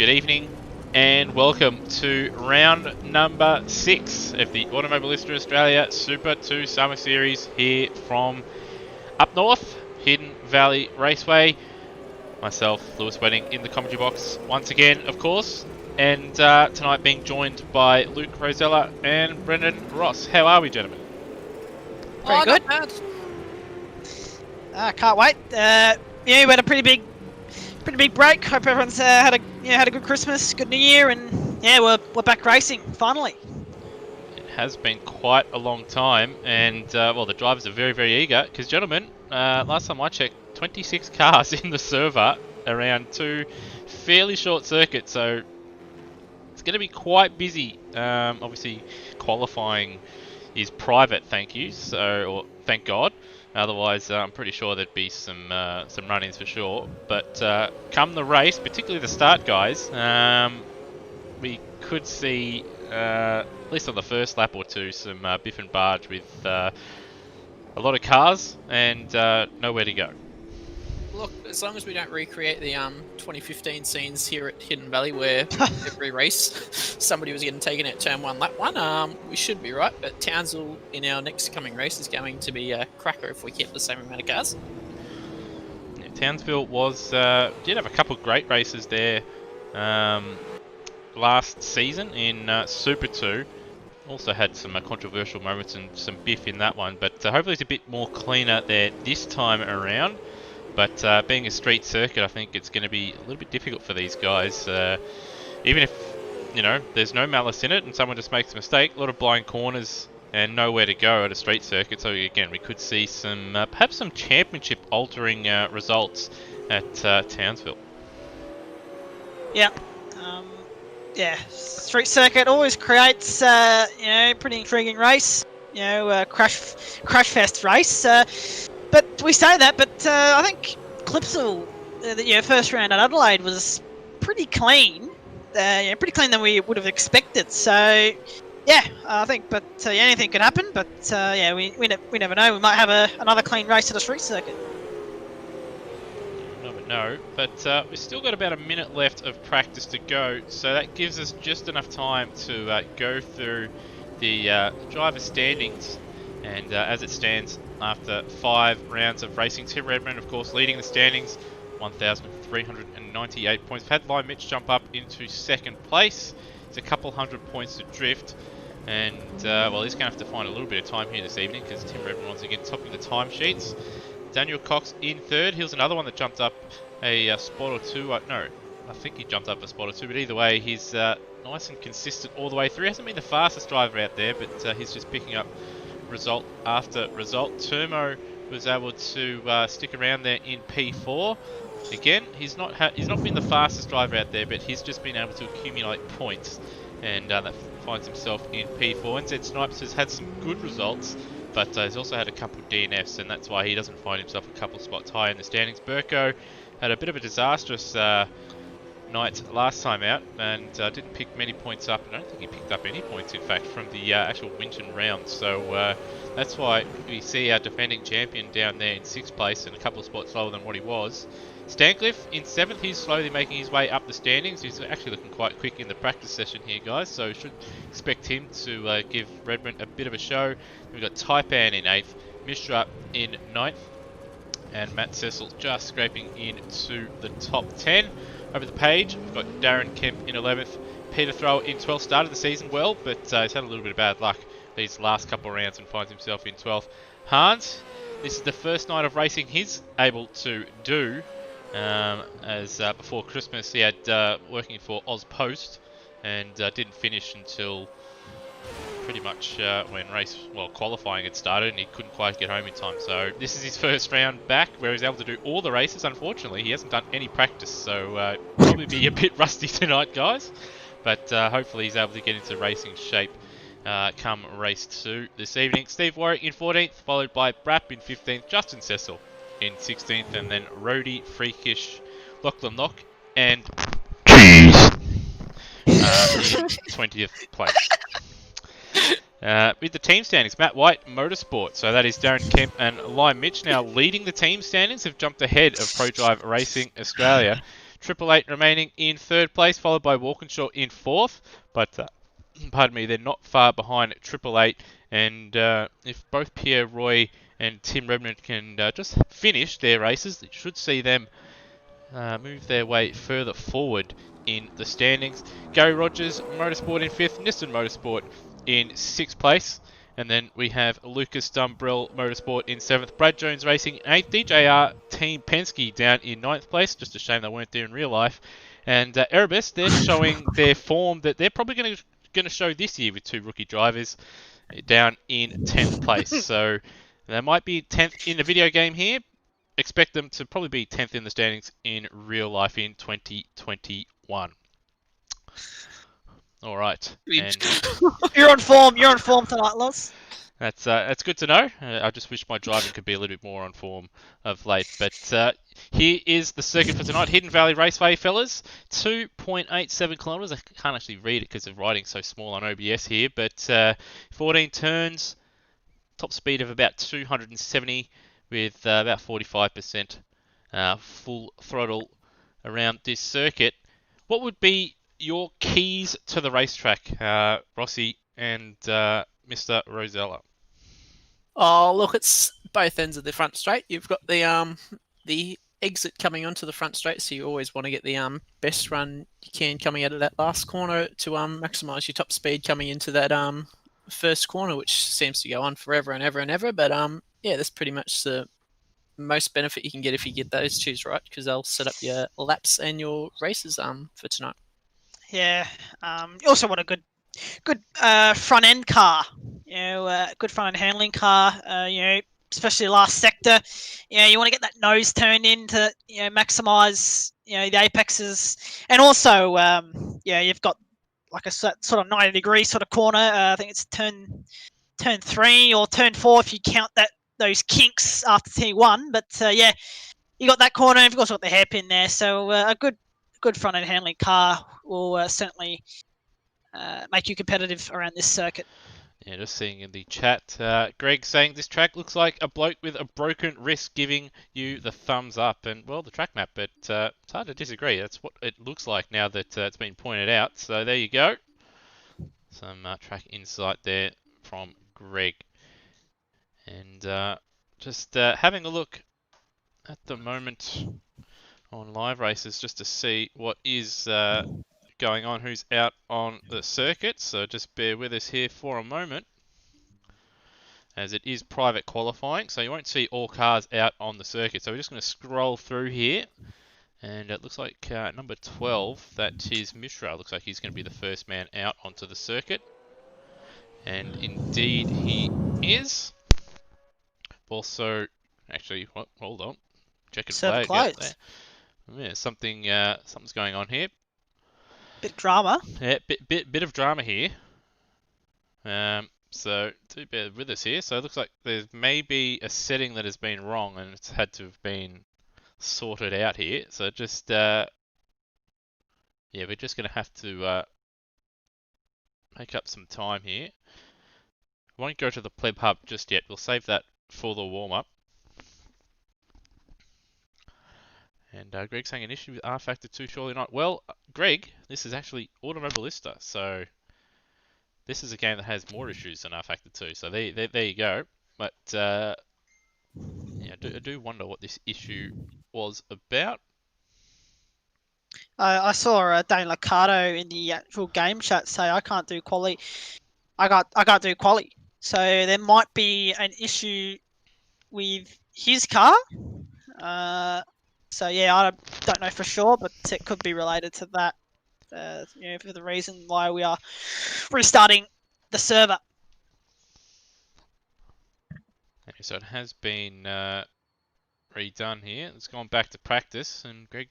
Good evening and welcome to round number 6 of the Automobilista Australia Super 2 Summer Series here from up north, Hidden Valley Raceway. Myself, Lewis Wedding, in the commentary box once again, of course, and tonight being joined by Luke Rosella and Brendan Ross. How are we, gentlemen? Pretty good. Can't wait. We had a pretty big break. Hope everyone's had a good Christmas, good New Year, and yeah, we're back racing finally. It has been quite a long time, and well, the drivers are very, very eager. Because, gentlemen, last time I checked, 26 cars in the server around 2 fairly short circuits, so it's going to be quite busy. Obviously, qualifying is private, thank thank God. Otherwise, I'm pretty sure there'd be some run-ins for sure. But come the race, particularly the start, guys, we could see, at least on the first lap or two, some biff and barge with a lot of cars and nowhere to go. Look, as long as we don't recreate the 2015 scenes here at Hidden Valley, where every race somebody was getting taken at turn 1, lap 1, we should be right. But Townsville in our next coming race is going to be a cracker if we keep the same amount of cars. Yeah, Townsville did have a couple of great races there last season in Super 2. Also had some controversial moments and some biff in that one, but hopefully it's a bit more cleaner there this time around. But being a street circuit, I think it's going to be a little bit difficult for these guys. Even if, there's no malice in it and someone just makes a mistake, a lot of blind corners and nowhere to go at a street circuit. So again, we could see some, perhaps some championship-altering results at Townsville. Yeah. Street circuit always creates, pretty intriguing race. Crash fest race. But we say that, but I think Clipsal, the first round at Adelaide was pretty clean. Pretty clean than we would have expected. So, yeah, I think, but anything could happen. But we never know. We might have another clean race at a street circuit. You never know. But we've still got about a minute left of practice to go, so that gives us just enough time to go through the driver standings. And as it stands, after 5 rounds of racing, Tim Redmond, of course, leading the standings, 1,398 points. We've had Lime Mitch jump up into 2nd place. It's a couple hundred points to drift. And, well, he's going to have to find a little bit of time here this evening because Tim Redmond, once again, topping the timesheets. Daniel Cox in 3rd. He was another one that jumped up a spot or two. No, I think he jumped up a spot or two. But either way, he's nice and consistent all the way through. He hasn't been the fastest driver out there, but he's just picking up result after result. Turmo was able to stick around there in P4. Again, he's not been the fastest driver out there, but he's just been able to accumulate points, and that finds himself in P4. And Zed Snipes has had some good results, but he's also had a couple of DNFs, and that's why he doesn't find himself a couple of spots high in the standings. Burko had a bit of a disastrous night last time out and didn't pick many points up. I don't think he picked up any points, in fact, from the actual Winton round. So that's why we see our defending champion down there in 6th place and a couple of spots lower than what he was. Stancliffe in 7th. He's slowly making his way up the standings. He's actually looking quite quick in the practice session here, guys, so should expect him to give Redmond a bit of a show. We've got Taipan in 8th, Mishra in 9th, and Matt Cecil just scraping into the top 10. Over the page, we've got Darren Kemp in 11th, Peter Thrower in 12th. Started the season well, but he's had a little bit of bad luck these last couple of rounds and finds himself in 12th. Hans, this is the first night of racing he's able to do, as before Christmas he had working for Oz Post and didn't finish until pretty much when qualifying had started, and he couldn't quite get home in time. So this is his first round back where he's able to do all the races. Unfortunately, he hasn't done any practice, so probably be a bit rusty tonight, guys. But hopefully he's able to get into racing shape come race 2 this evening. Steve Warwick in 14th, followed by Brapp in 15th, Justin Cecil in 16th, and then Rhodey, Freakish, Lachlan Lock, and Cheese in 20th place. With the team standings, Matt White, Motorsport. So that is Darren Kemp and Lime Mitch now leading the team standings. Have jumped ahead of Pro Drive Racing Australia. Triple Eight remaining in third place, followed by Walkinshaw in fourth. But pardon me, they're not far behind Triple Eight. And if both Pierre Roy and Tim Redmond can just finish their races, it should see them move their way further forward in the standings. Gary Rogers Motorsport in 5th, Nissan Motorsport in 6th place. And then we have Lucas Dumbrell Motorsport in 7th, Brad Jones Racing in 8th, DJR Team Penske down in 9th place. Just a shame they weren't there in real life. And Erebus, they're showing their form that they're probably going to show this year with 2 rookie drivers down in 10th place. So they might be 10th in the video game here. Expect them to probably be 10th in the standings in real life in 2021. All right, and You're on form. You're on form tonight, Loz. that's good to know. I just wish my driving could be a little bit more on form of late. But here is the circuit for tonight. Hidden Valley Raceway, fellas. 2.87 kilometres. I can't actually read it because the writing's so small on OBS here. But 14 turns, top speed of about 270 with about 45% full throttle around this circuit. What would be your keys to the racetrack, Rossi and Mr. Rosella? Oh, look, it's both ends of the front straight. You've got the exit coming onto the front straight, so you always want to get the best run you can coming out of that last corner to maximise your top speed coming into that first corner, which seems to go on forever and ever and ever. But yeah, that's pretty much the most benefit you can get if you get those twos right, because they'll set up your laps and your races for tonight. Yeah. You also want a good front end car. Good front end handling car. Especially last sector. You want to get that nose turned in to maximise the apexes, and also you've got like a sort of 90-degree sort of corner. I think it's turn 3 or turn 4 if you count those kinks after T1. But you got that corner. You've also got the hairpin there. So a good front end handling car will certainly make you competitive around this circuit. Yeah, just seeing in the chat, Greg saying this track looks like a bloke with a broken wrist giving you the thumbs up. And, well, the track map, but it's hard to disagree. That's what it looks like now that it's been pointed out. So there you go. Some track insight there from Greg. And just having a look at the moment on live races just to see what is going on, who's out on the circuit. So just bear with us here for a moment, as it is private qualifying, so you won't see all cars out on the circuit. So we're just going to scroll through here, and it looks like number 12, that is Mishra, looks like he's going to be the first man out onto the circuit. And indeed he is. Also, actually, hold on, checkered flag out there. Yeah, something's going on here. Bit drama. Yeah, bit of drama here. So do bear with us here. So it looks like there's maybe a setting that has been wrong, and it's had to have been sorted out here. So just yeah, we're just gonna have to make up some time here. We won't go to the pleb hub just yet. We'll save that for the warm up. And Greg's saying an issue with R Factor 2, surely not. Well, Greg, this is actually Automobilista, so this is a game that has more issues than R Factor 2. So there you go. But yeah, I do wonder what this issue was about. I saw Dane Liccardo in the actual game chat say I can't do quali. I can't do quali. So there might be an issue with his car. So yeah, I don't know for sure, but it could be related to that. For the reason why we are restarting the server. Okay, so it has been redone here. It's gone back to practice, and Greg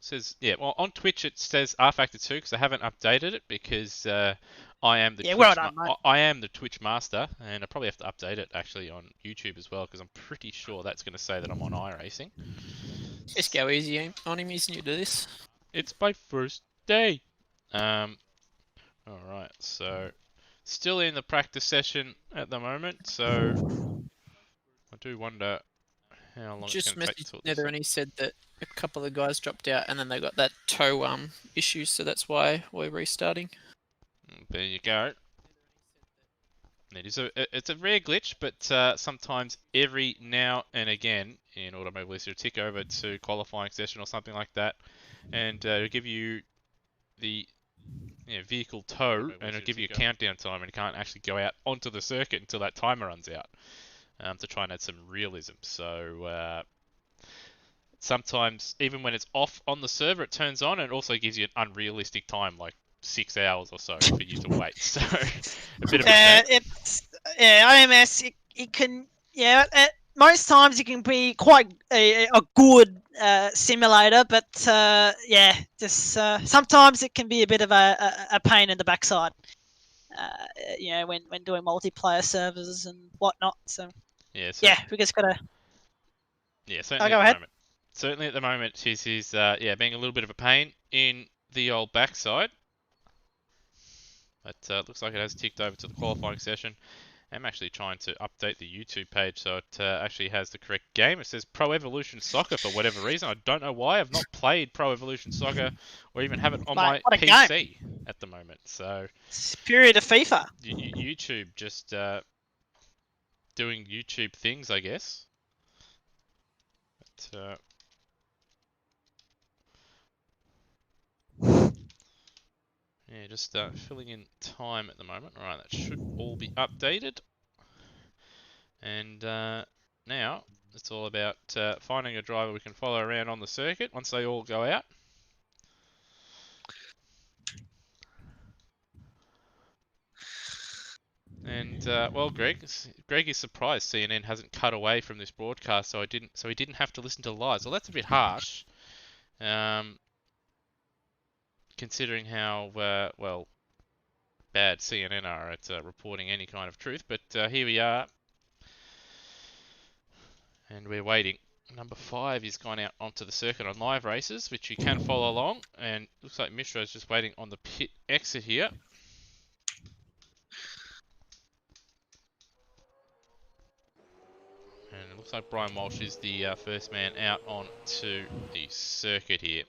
says, yeah, well, on Twitch it says R Factor 2 because I haven't updated it because I am the I am the Twitch master, and I probably have to update it actually on YouTube as well because I'm pretty sure that's going to say that I'm on iRacing. Just go easy on him, he's new to this. It's my first day. Alright, so still in the practice session at the moment, so I do wonder how long it's Just going to take to messaged sort this Nether out. and he said that a couple of guys dropped out and then they got that toe issue, so that's why we're restarting. There you go. It's a rare glitch, but sometimes every now and again in Automobilist you'll tick over to qualifying session or something like that, and it'll give you the vehicle tow, and it'll give you a countdown time, and you can't actually go out onto the circuit until that timer runs out, to try and add some realism. So sometimes even when it's off on the server, it turns on, and it also gives you an unrealistic time, like 6 hours or so for you to wait. So a bit of a shame. It's IMS. It can most times it can be quite a good simulator, but just sometimes it can be a bit of a pain in the backside. When doing multiplayer servers and whatnot. So we just gotta. Yeah, certainly go at the ahead. moment. Certainly at the moment, she's being a little bit of a pain in the old backside. But looks like it has ticked over to the qualifying session. I'm actually trying to update the YouTube page so it actually has the correct game. It says Pro Evolution Soccer for whatever reason. I don't know why. I've not played Pro Evolution Soccer or even have it on my PC at the moment. So superior to FIFA. YouTube just doing YouTube things, I guess. But, yeah, just filling in time at the moment. Alright, that should all be updated. And now it's all about finding a driver we can follow around on the circuit once they all go out. And well, Greg is surprised CNN hasn't cut away from this broadcast, so he didn't have to listen to lies. Well, that's a bit harsh, considering how bad CNN are at reporting any kind of truth. But here we are, and we're waiting. Number 5 is gone out onto the circuit on live races, which you can follow along. And looks like Mishra is just waiting on the pit exit here. And it looks like Brian Walsh is the first man out onto the circuit here.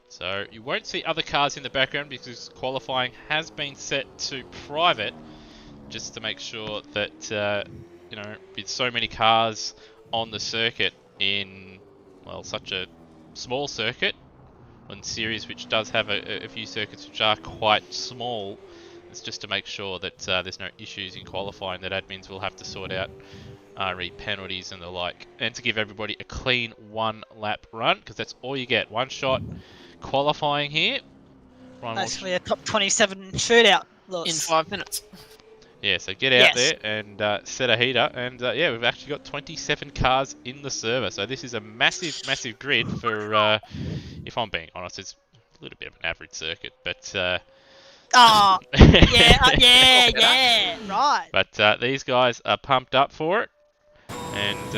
So you won't see other cars in the background because qualifying has been set to private, just to make sure that with so many cars on the circuit in such a small circuit, one series which does have a few circuits which are quite small, it's just to make sure that there's no issues in qualifying that admins will have to sort out, RE penalties and the like, and to give everybody a clean 1 lap run, because that's all you get, 1 shot qualifying here. Basically a top 27 shootout in 5 minutes. Yeah, so get out there and set a heater, and we've actually got 27 cars in the server, so this is a massive grid for, if I'm being honest, it's a little bit of an average circuit, but right. But these guys are pumped up for it, and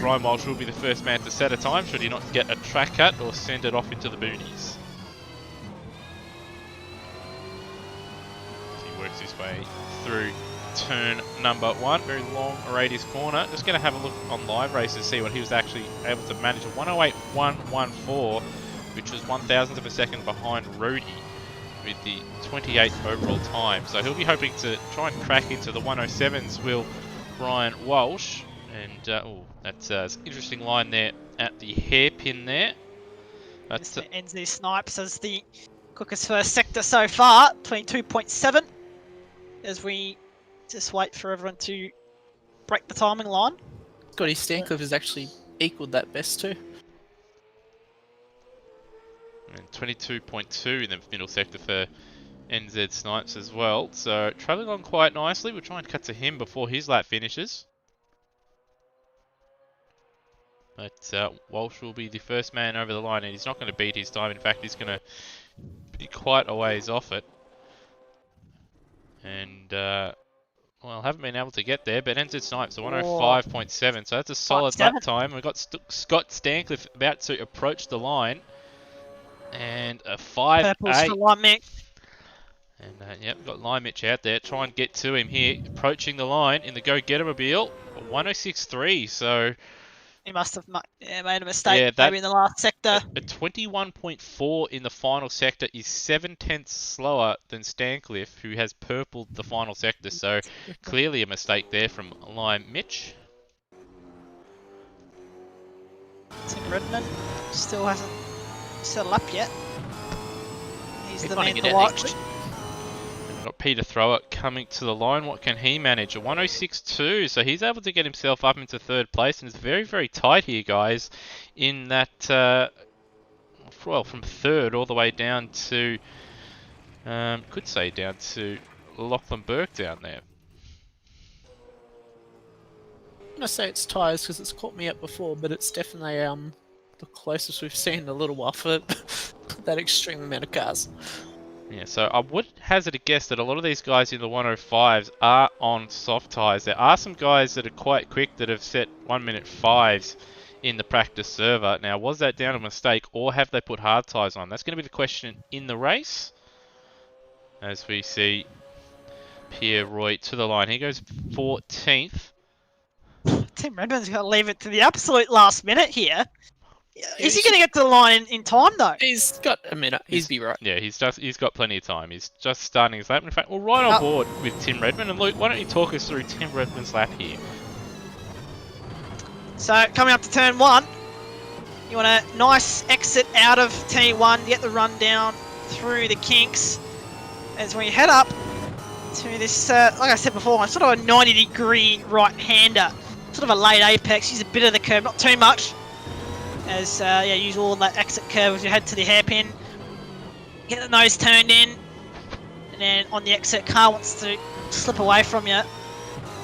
Brian Walsh will be the first man to set a time should he not get a track cut or send it off into the boonies. He works his way through turn number 1, very long radius corner. Just going to have a look on live races, see what he was actually able to manage. A 108.114, which was 1,000th of a second behind Rody with the 28th overall time. So he'll be hoping to try and crack into the 107s, will Brian Walsh. And that's an interesting line there at the hairpin there. That's NZ Snipes as the quickest first sector so far, 22.7. As we just wait for everyone to break the timing line. Scotty Stancliffe has actually equalled that best too. And 22.2 in the middle sector for NZ Snipes as well. So travelling on quite nicely. We'll try and cut to him before his lap finishes. But Walsh will be the first man over the line, and he's not going to beat his time. In fact, he's going to be quite a ways off it. And, haven't been able to get there, but NZ Snipes, a 105.7, so that's a solid lap time. We've got Scott Stancliffe about to approach the line. And a 5.8. And yep, we've got Line Mitch out there. Try and get to him here. Approaching the line in the go-getter-mobile. 106.3, so... He must have made a mistake Yeah, maybe in the last sector. A 21.4 in the final sector is 7/10 slower than Stancliffe, who has purpled the final sector. So clearly a mistake there from Lime Mitch. I think Redmond still hasn't settled up yet. He's the man to watch. Got Peter Thrower coming to the line. What can he manage? A 106.2. So he's able to get himself up into third place, and it's very, very tight here, guys. In that, well, from third all the way down to, could say down to Lachlan Burke down there. I'm gonna say it's tyres because it's caught me up before, but it's definitely the closest we've seen in a little while for that extreme amount of cars. Yeah, so I would hazard a guess that a lot of these guys in the 105s are on soft tyres. There are some guys that are quite quick that have set 1 minute 5s in the practice server. Now, was that down to a mistake, or have they put hard tyres on? That's going to be the question in the race. As we see Pierre Roy to the line. He goes 14th. Tim Redmond's got to leave it to the absolute last minute here. Is he going to get to the line in time, though? He's got a minute. He'd be right. Yeah, he's got plenty of time. He's just starting his lap. In fact, we're right on board with Tim Redmond. And Luke, why don't you talk us through Tim Redmond's lap here? So, coming up to turn 1, you want a nice exit out of T1, get the run down through the kinks. As we head up to this, like I said before, sort of a 90-degree right-hander. Sort of a late apex, use a bit of the curve, not too much. As, use all that exit curve as you head to the hairpin. Get the nose turned in. And then on the exit, car wants to slip away from you.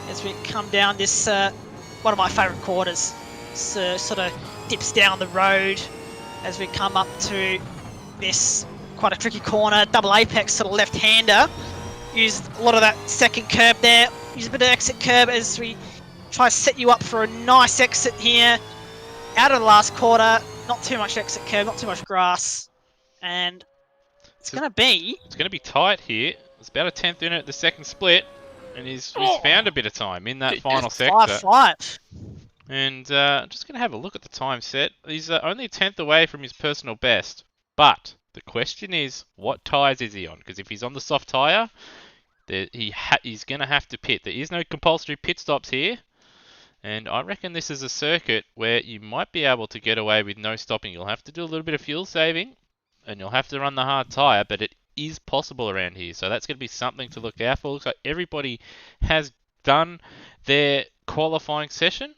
As we come down this, one of my favourite quarters. Sort of dips down the road as we come up to this quite a tricky corner. Double apex, sort of left-hander. Use a lot of that second curb there. Use a bit of exit curb as we try to set you up for a nice exit here. Out of the last quarter, not too much exit curve, not too much grass, and it's going to be tight here. It's about a 10th in it at the second split, and he's found a bit of time in that final sector. 5-5. And just going to have a look at the time set. He's only a 10th away from his personal best, but the question is, what tyres is he on? Because if he's on the soft tyre, he's going to have to pit. There is no compulsory pit stops here. And I reckon this is a circuit where you might be able to get away with no stopping. You'll have to do a little bit of fuel saving, and you'll have to run the hard tyre, but it is possible around here. So that's going to be something to look out for. Looks like everybody has done their qualifying session,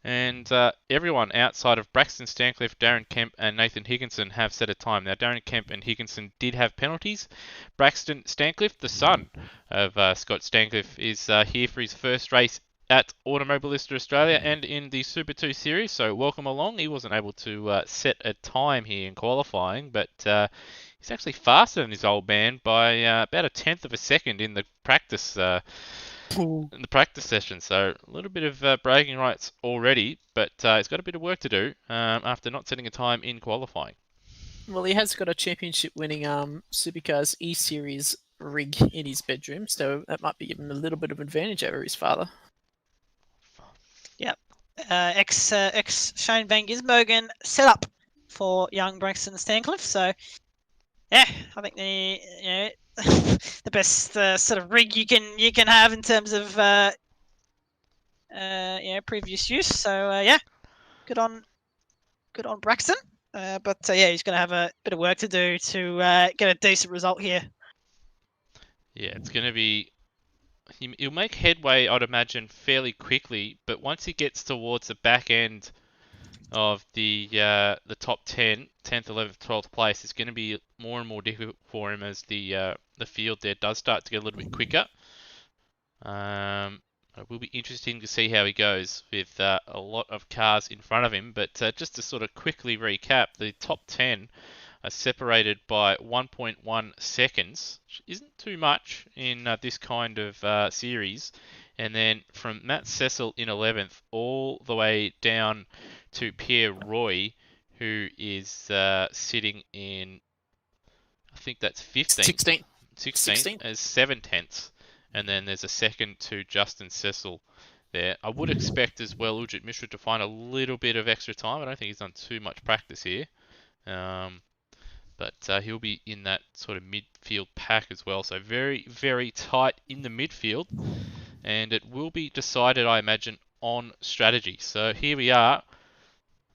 and everyone outside of Braxton Stancliffe, Darren Kemp, and Nathan Higginson have set a time. Now, Darren Kemp and Higginson did have penalties. Braxton Stancliffe, the son of Scott Stancliffe, is here for his first race at Automobilista Australia and in the Super 2 series, so welcome along. He wasn't able to set a time here in qualifying, but he's actually faster than his old man by about a 10th of a second in the practice session. So a little bit of bragging rights already, but he's got a bit of work to do after not setting a time in qualifying. Well, he has got a championship-winning Supercars E-Series rig in his bedroom, so that might be giving him a little bit of advantage over his father. Yep. Ex Shane Van Gisbergen set up for young Braxton Stancliffe. So, yeah, I think the best sort of rig you can have in terms of previous use. So good on Braxton. But he's going to have a bit of work to do to get a decent result here. Yeah, it's going to be. He'll make headway, I'd imagine, fairly quickly, but once he gets towards the back end of the top 10, 10th, 11th, 12th place, it's going to be more and more difficult for him as the field there does start to get a little bit quicker. It will be interesting to see how he goes with a lot of cars in front of him, but just to sort of quickly recap, the top 10 are separated by 1.1 seconds, which isn't too much in this kind of series. And then from Matt Cecil in 11th all the way down to Pierre Roy, who is sitting in, I think that's 15th. 16th as 7 tenths, and then there's a second to Justin Cecil there. I would expect as well Ujit Mishra to find a little bit of extra time. I don't think he's done too much practice here. But he'll be in that sort of midfield pack as well. So very, very tight in the midfield. And it will be decided, I imagine, on strategy. So here we are.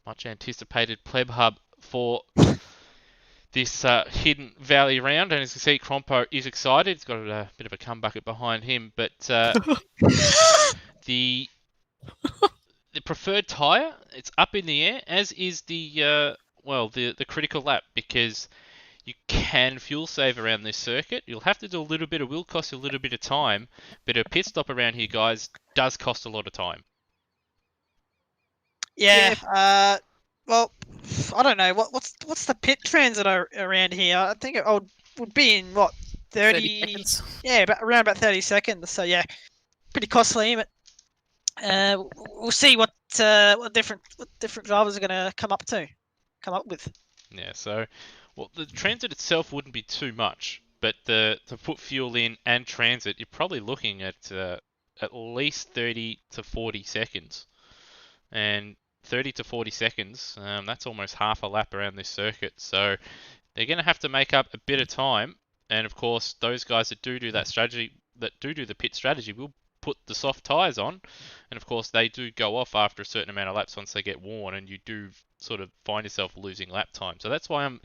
Much anticipated pleb hub for this Hidden Valley round. And as you see, Crompo is excited. He's got a bit of a comeback behind him. But the preferred tyre, it's up in the air, as is the critical lap, because you can fuel save around this circuit. You'll have to do a little bit. It will cost you a little bit of time, but a pit stop around here, guys, does cost a lot of time. Yeah. Well, I don't know. What's the pit transit around here? I think it would be in what 30 seconds. Yeah, around about 30 seconds. So yeah, pretty costly. But we'll see what different drivers are going to come up with. Yeah. So, well, the transit itself wouldn't be too much, but to put fuel in and transit, you're probably looking at least 30 to 40 seconds, and 30 to 40 seconds, that's almost half a lap around this circuit. So they're going to have to make up a bit of time. And of course, those guys that do that strategy, that do the pit strategy, will put the soft tyres on. And of course, they do go off after a certain amount of laps once they get worn, and you do sort of find yourself losing lap time. So that's why I'm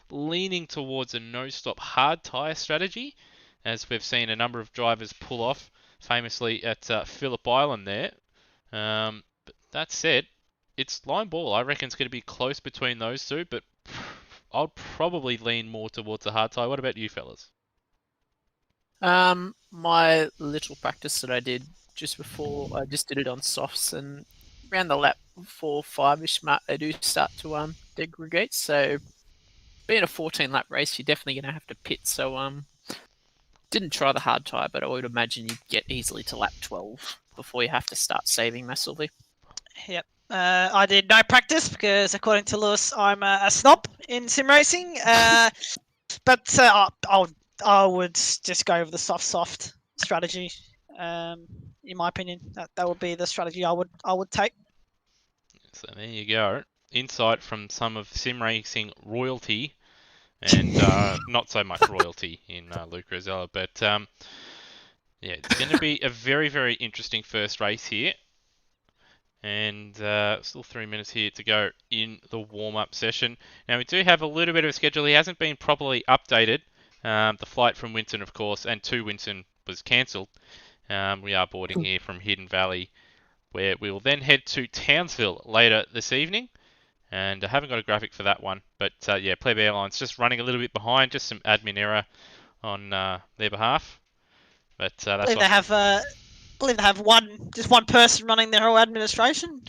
leaning towards a no-stop hard tyre strategy, as we've seen a number of drivers pull off, famously at Phillip Island there. But that said, it's line ball. I reckon it's going to be close between those two, but I'll probably lean more towards the hard tyre. What about you, fellas? My little practice that I did just before, I just did it on softs, and around the lap 4-5ish mark, they do start to degradate. So being a 14-lap race, you're definitely going to have to pit. So didn't try the hard tyre, but I would imagine you'd get easily to lap 12 before you have to start saving massively. Yep. I did no practice because, according to Lewis, I'm a snob in sim racing. But I would just go with the soft strategy. In my opinion, that would be the strategy I would take. So there you go. Insight from some of sim racing royalty, and not so much royalty in Luke Rosella. But yeah, it's going to be a very, very interesting first race here. And still 3 minutes here to go in the warm-up session. Now, we do have a little bit of a schedule. He hasn't been properly updated. The flight from Winton, of course, and to Winton was cancelled. We are boarding here from Hidden Valley, where we will then head to Townsville later this evening. And I haven't got a graphic for that one. But yeah, Pleb Airlines just running a little bit behind. Just some admin error on their behalf. But that's I believe they have just one person running their whole administration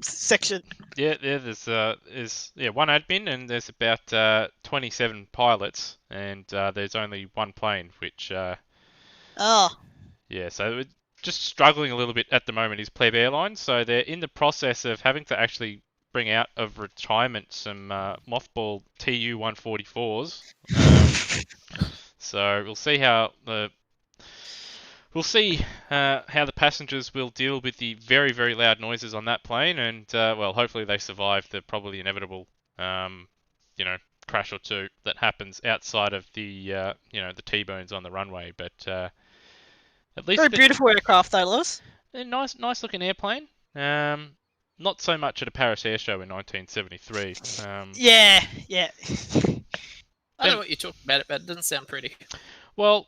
section. Yeah, there's one admin, and there's about 27 pilots, and there's only one plane, which yeah, so we're just struggling a little bit at the moment is Pleb Airlines. So they're in the process of having to actually bring out of retirement some mothball TU 144s. So we'll see how the passengers will deal with the very, very loud noises on that plane, and well, hopefully they survive the probably inevitable, crash or two that happens outside of the, the T-bones on the runway. But at least very beautiful aircraft, though, Lewis. A nice looking airplane. Not so much at a Paris Air Show in 1973. Yeah. I don't know what you're talking about, but it doesn't sound pretty. Well,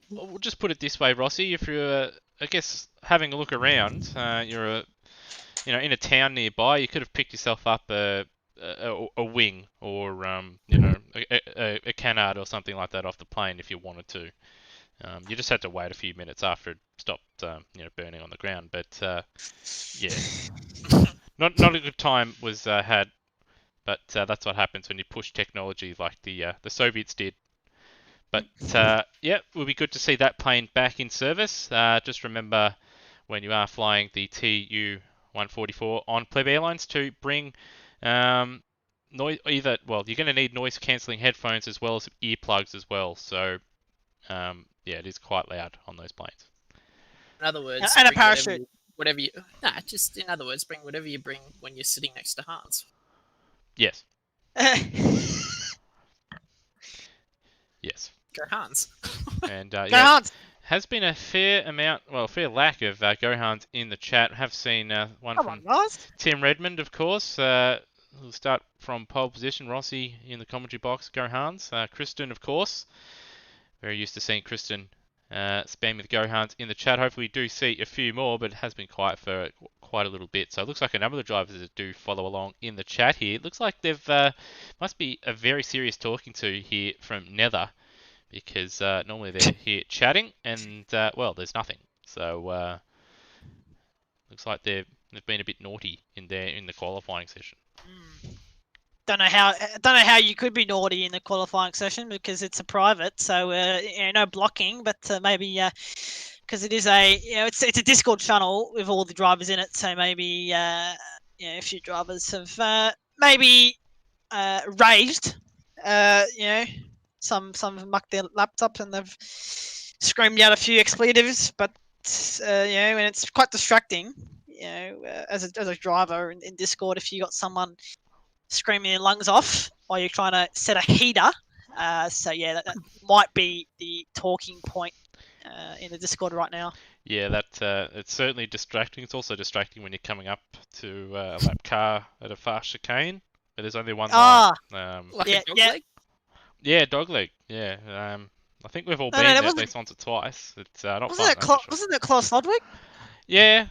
we'll just put it this way, Rossi. If you're, I guess, having a look around, you're in a town nearby, you could have picked yourself up a wing or a canard or something like that off the plane if you wanted to. You just had to wait a few minutes after it stopped, burning on the ground. But yeah, not a good time was had. But that's what happens when you push technology like the Soviets did. But yeah, it will be good to see that plane back in service. Just remember, when you are flying the TU-144 on Pleb Airlines, to bring noise either. Well, you're going to need noise cancelling headphones as well as earplugs as well. So yeah, it is quite loud on those planes. In other words, And a bring parachute. whatever you. Nah, just in other words, bring whatever you bring when you're sitting next to Hans. Yes. Yes. Go Hans. And Go yeah, Hans. has been a fair lack of Gohans in the chat. Have seen one Come from on, guys. Tim Redmond, of course. We'll start from pole position. Rossi in the commentary box. Gohans. Kristen, of course. Very used to seeing Kristen spam with Gohans in the chat. Hopefully we do see a few more, but it has been quiet for quite a little bit. So it looks like a number of the drivers that do follow along in the chat here. It looks like they've must be a very serious talking to here from Nether, because normally they're here chatting, and well, there's nothing. So looks like they've been a bit naughty in the qualifying session. Don't know how you could be naughty in the qualifying session because it's a private, so no blocking. But maybe because it is it's a Discord channel with all the drivers in it, so maybe a few drivers have maybe raged. Some have mucked their laptops and they've screamed out a few expletives, but and it's quite distracting. As a driver in Discord, if you got someone screaming their lungs off while you're trying to set a heater. So yeah, that might be the talking point in the Discord right now. Yeah, it's certainly distracting. It's also distracting when you're coming up to a lap car at a fast chicane, but there's only one line. Like Yeah, a dog yeah. leg? Yeah, dogleg. Yeah. I think we've all No, been no, that there at wasn't- least once or twice. It's not Wasn't fun. that that's for sure. wasn't that Klaus Ludwig? Yeah,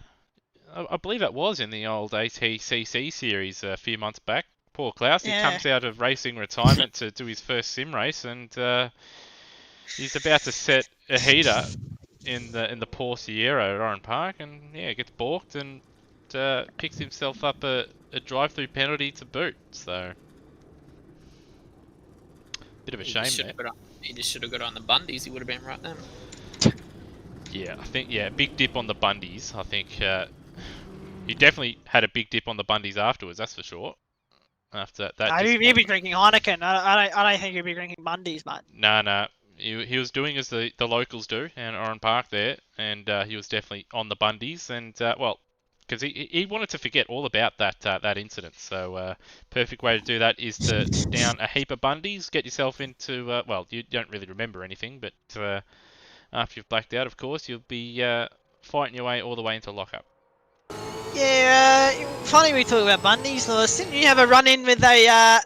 I believe it was in the old ATCC series a few months back. Poor Klaus, he Yeah. comes out of racing retirement to do his first sim race, and he's about to set a heater in the Poor Sierra at Oran Park, and yeah, gets balked and picks himself up a drive-through penalty to boot. So bit of a shame there. He just should have got on the Bundies. He would have been right then. Yeah, I think big dip on the Bundies. I think he definitely had a big dip on the Bundies afterwards. That's for sure. After that, He'd be drinking Heineken. I don't think he'd be drinking Bundy's, mate. No. He was doing as the locals do in Oran Park there, and he was definitely on the Bundies, and because he wanted to forget all about that incident. So perfect way to do that is to down a heap of Bundies, get yourself into well, you don't really remember anything, but after you've blacked out, of course, you'll be fighting your way all the way into lockup. Yeah, funny we talk about Bundy's, Lewis. Didn't you have a run-in with a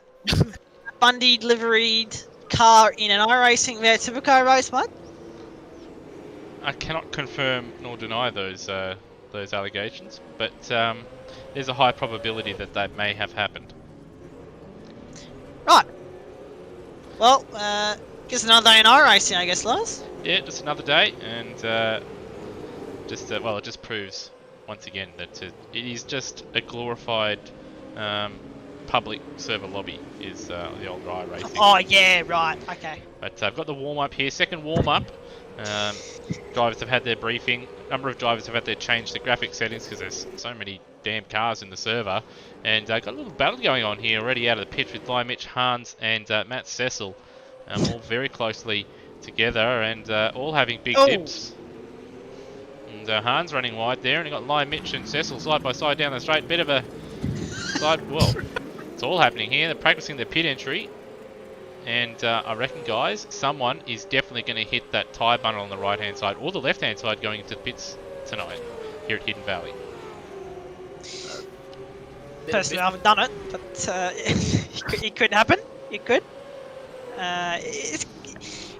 Bundy liveried car in an iRacing supercar race, mate? I cannot confirm nor deny those allegations, but there's a high probability that may have happened. Right. Well, just another day in iRacing, I guess, Lewis. Yeah, just another day, and it just proves once again that it is just a glorified public server lobby is the old iRacing. Oh yeah, right, okay. But I've got the warm-up here, second warm-up. Drivers have had their briefing. A number of drivers have had their change the graphic settings because there's so many damn cars in the server. And got a little battle going on here already out of the pitch with Ly Mitch, Hans and Matt Cecil. All very closely together and all having big dips. And Hans running wide there, and you've got Ly Mitch and Cecil side by side down the straight. Bit of a side, well, it's all happening here. They're practicing their pit entry. And I reckon, guys, someone is definitely going to hit that tyre bundle on the right-hand side or the left-hand side going into the pits tonight here at Hidden Valley. Personally, I haven't done it, but it could happen. It could.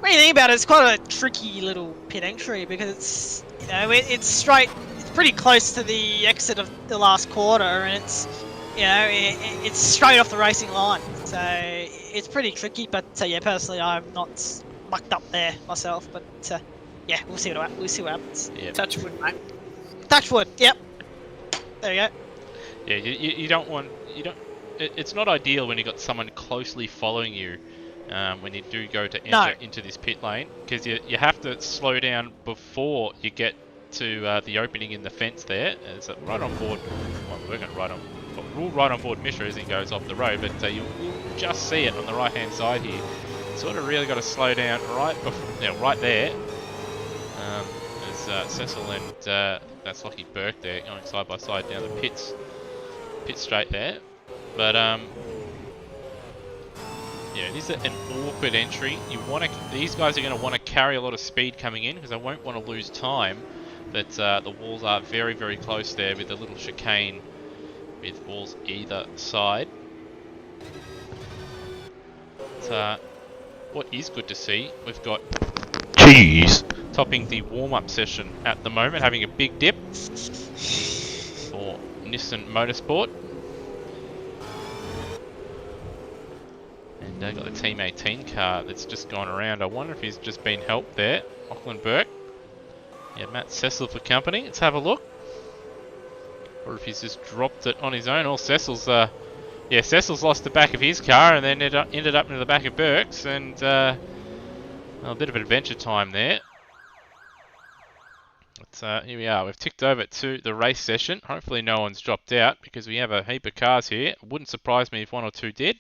When you think about it, it's quite a tricky little pit entry because it's it's straight. It's pretty close to the exit of the last quarter, and it's it's straight off the racing line. So it's pretty tricky. But yeah, personally, I'm not mucked up there myself. But yeah, we'll see what happens. Yeah. Touch wood, mate. Touch wood. Yep. There you go. Yeah, you don't want it's not ideal when you've got someone closely following you when you do go to enter into this pit lane, because you have to slow down before you get to the opening in the fence there. It's right on board. Well, we're going right on rule right on board Mishra as he goes off the road, but you will just see it on the right-hand side here. Sort of really got to slow down right before, right there. As Cecil and that's Lockie Burke there going side by side down the pit straight there. But yeah, this is an awkward entry. These guys are going to want to carry a lot of speed coming in because I won't want to lose time. But the walls are very, very close there with a little chicane with walls either side. But, what is good to see, we've got Cheese topping the warm-up session at the moment, having a big dip for Nissan Motorsport. And got the Team 18 car that's just gone around. I wonder if he's just been helped there. Auckland Burke. Yeah, Matt Cecil for company. Let's have a look. Or if he's just dropped it on his own. Or Cecil's, yeah, Cecil's lost the back of his car and then ended up into the back of Burke's. And a bit of adventure time there. But here we are. We've ticked over to the race session. Hopefully no one's dropped out because we have a heap of cars here. It wouldn't surprise me if one or two did.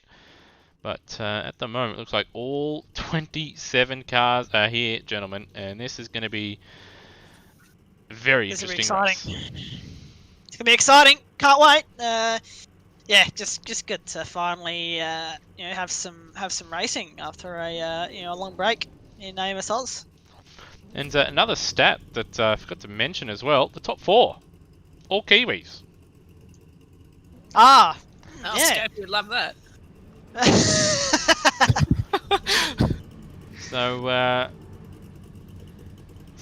But at the moment, it looks like all 27 cars are here, gentlemen. And this is going to be very interesting. It's going to be exciting. Can't wait. Yeah, just good to finally have some racing after a long break in AMSOZ. And another stat that I forgot to mention as well: the top 4, all Kiwis. Ah, yeah. Scope would love that. So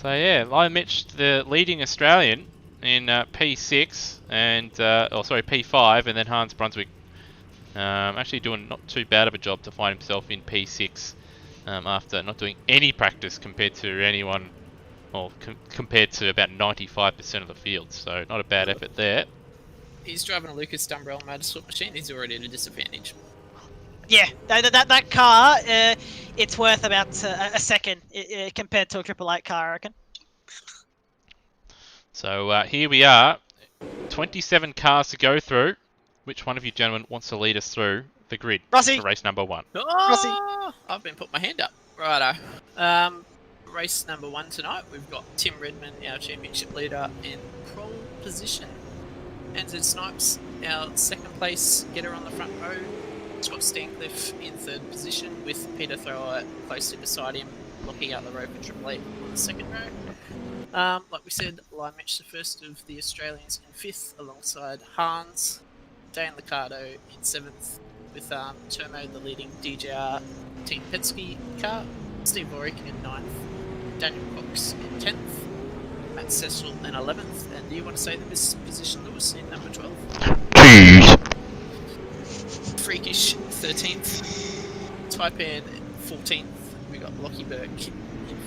yeah, Lion Mitch, the leading Australian in P6 and P5, and then Hans Brunswick actually doing not too bad of a job to find himself in P6 after not doing any practice compared to anyone, or compared to about 95% of the field. So not a bad effort there. He's driving a Lucas Dumbrell motorsport machine. He's already at a disadvantage. Yeah, that car, it's worth about a second compared to a 888 car, I reckon. So here we are, 27 cars to go through. Which one of you gentlemen wants to lead us through the grid Rossi. for race number 1? Oh, I've been putting my hand up. Righto. Race number 1 tonight, we've got Tim Redmond, our championship leader, in pole position. AMSOZ Snipes, our second place getter on the front row. Scott Stancliffe in third position with Peter Thrower closely beside him, looking out the road for Triple Eight on the second row. Like we said, Lion Mitch the first of the Australians in fifth, alongside Hans. Dane Liccardo in seventh, with Termo the leading DJR Team Penske car. Steve Lorick in ninth, Daniel Cox in 10th, Matt Cecil in 11th, and do you want to say the missed position, Lewis, in number 12? Cheese! Freakish 13th, Taipan 14th, we got Lockie Burke in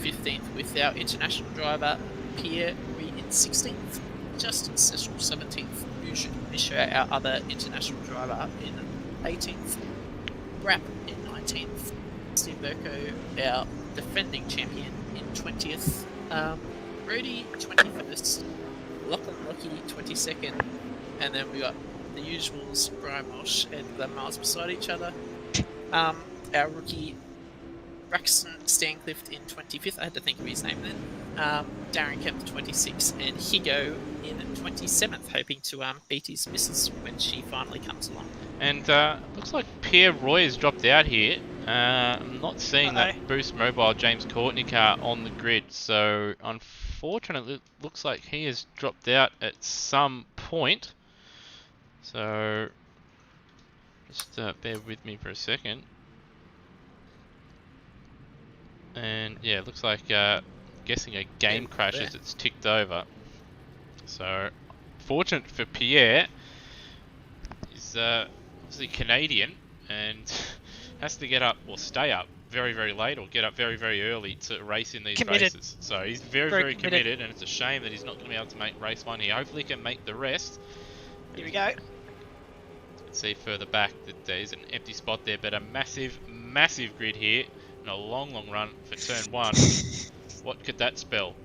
15th with our international driver Pierre in 16th, Justin Cecil 17th, Uj Misha, our other international driver, in 18th, Rap in 19th, Steve Burko, our defending champion, in 20th, Brody 21st, Lachlan Lockie 22nd, and then we got the usuals, Brian Walsh and Glenn Miles beside each other. Our rookie Braxton Stancliffe in 25th, I had to think of his name then. Darren Kemp 26th, and Higo in 27th, hoping to beat his missus when she finally comes along. And looks like Pierre Roy has dropped out here. I'm not seeing that Boost Mobile James Courtney car on the grid, so unfortunately it looks like he has dropped out at some point. So just bear with me for a second. And yeah, it looks like guessing a game crash as it's ticked over. So fortunate for Pierre, he's obviously Canadian and has to get up or stay up very, very late or get up very, very early to race in these races. So he's very, very committed, and it's a shame that he's not going to be able to make race 1 here. Hopefully he can make the rest. Here we go. Let's see further back that there's an empty spot there, but a massive, massive grid here and a long, long run for turn 1. What could that spell?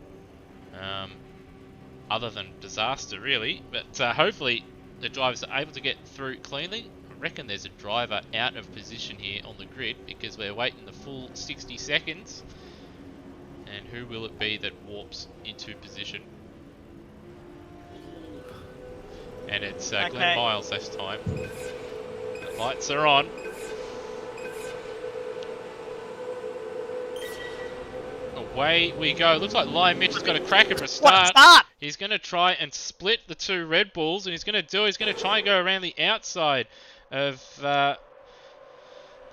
Other than disaster, really. But hopefully the drivers are able to get through cleanly. I reckon there's a driver out of position here on the grid because we're waiting the full 60 seconds. And who will it be that warps into position? And it's Glenn Miles this time. The lights are on. Away we go. Looks like Lion Mitch has got a cracker for a start. He's going to try and split the two Red Bulls, and he's going to try and go around the outside of the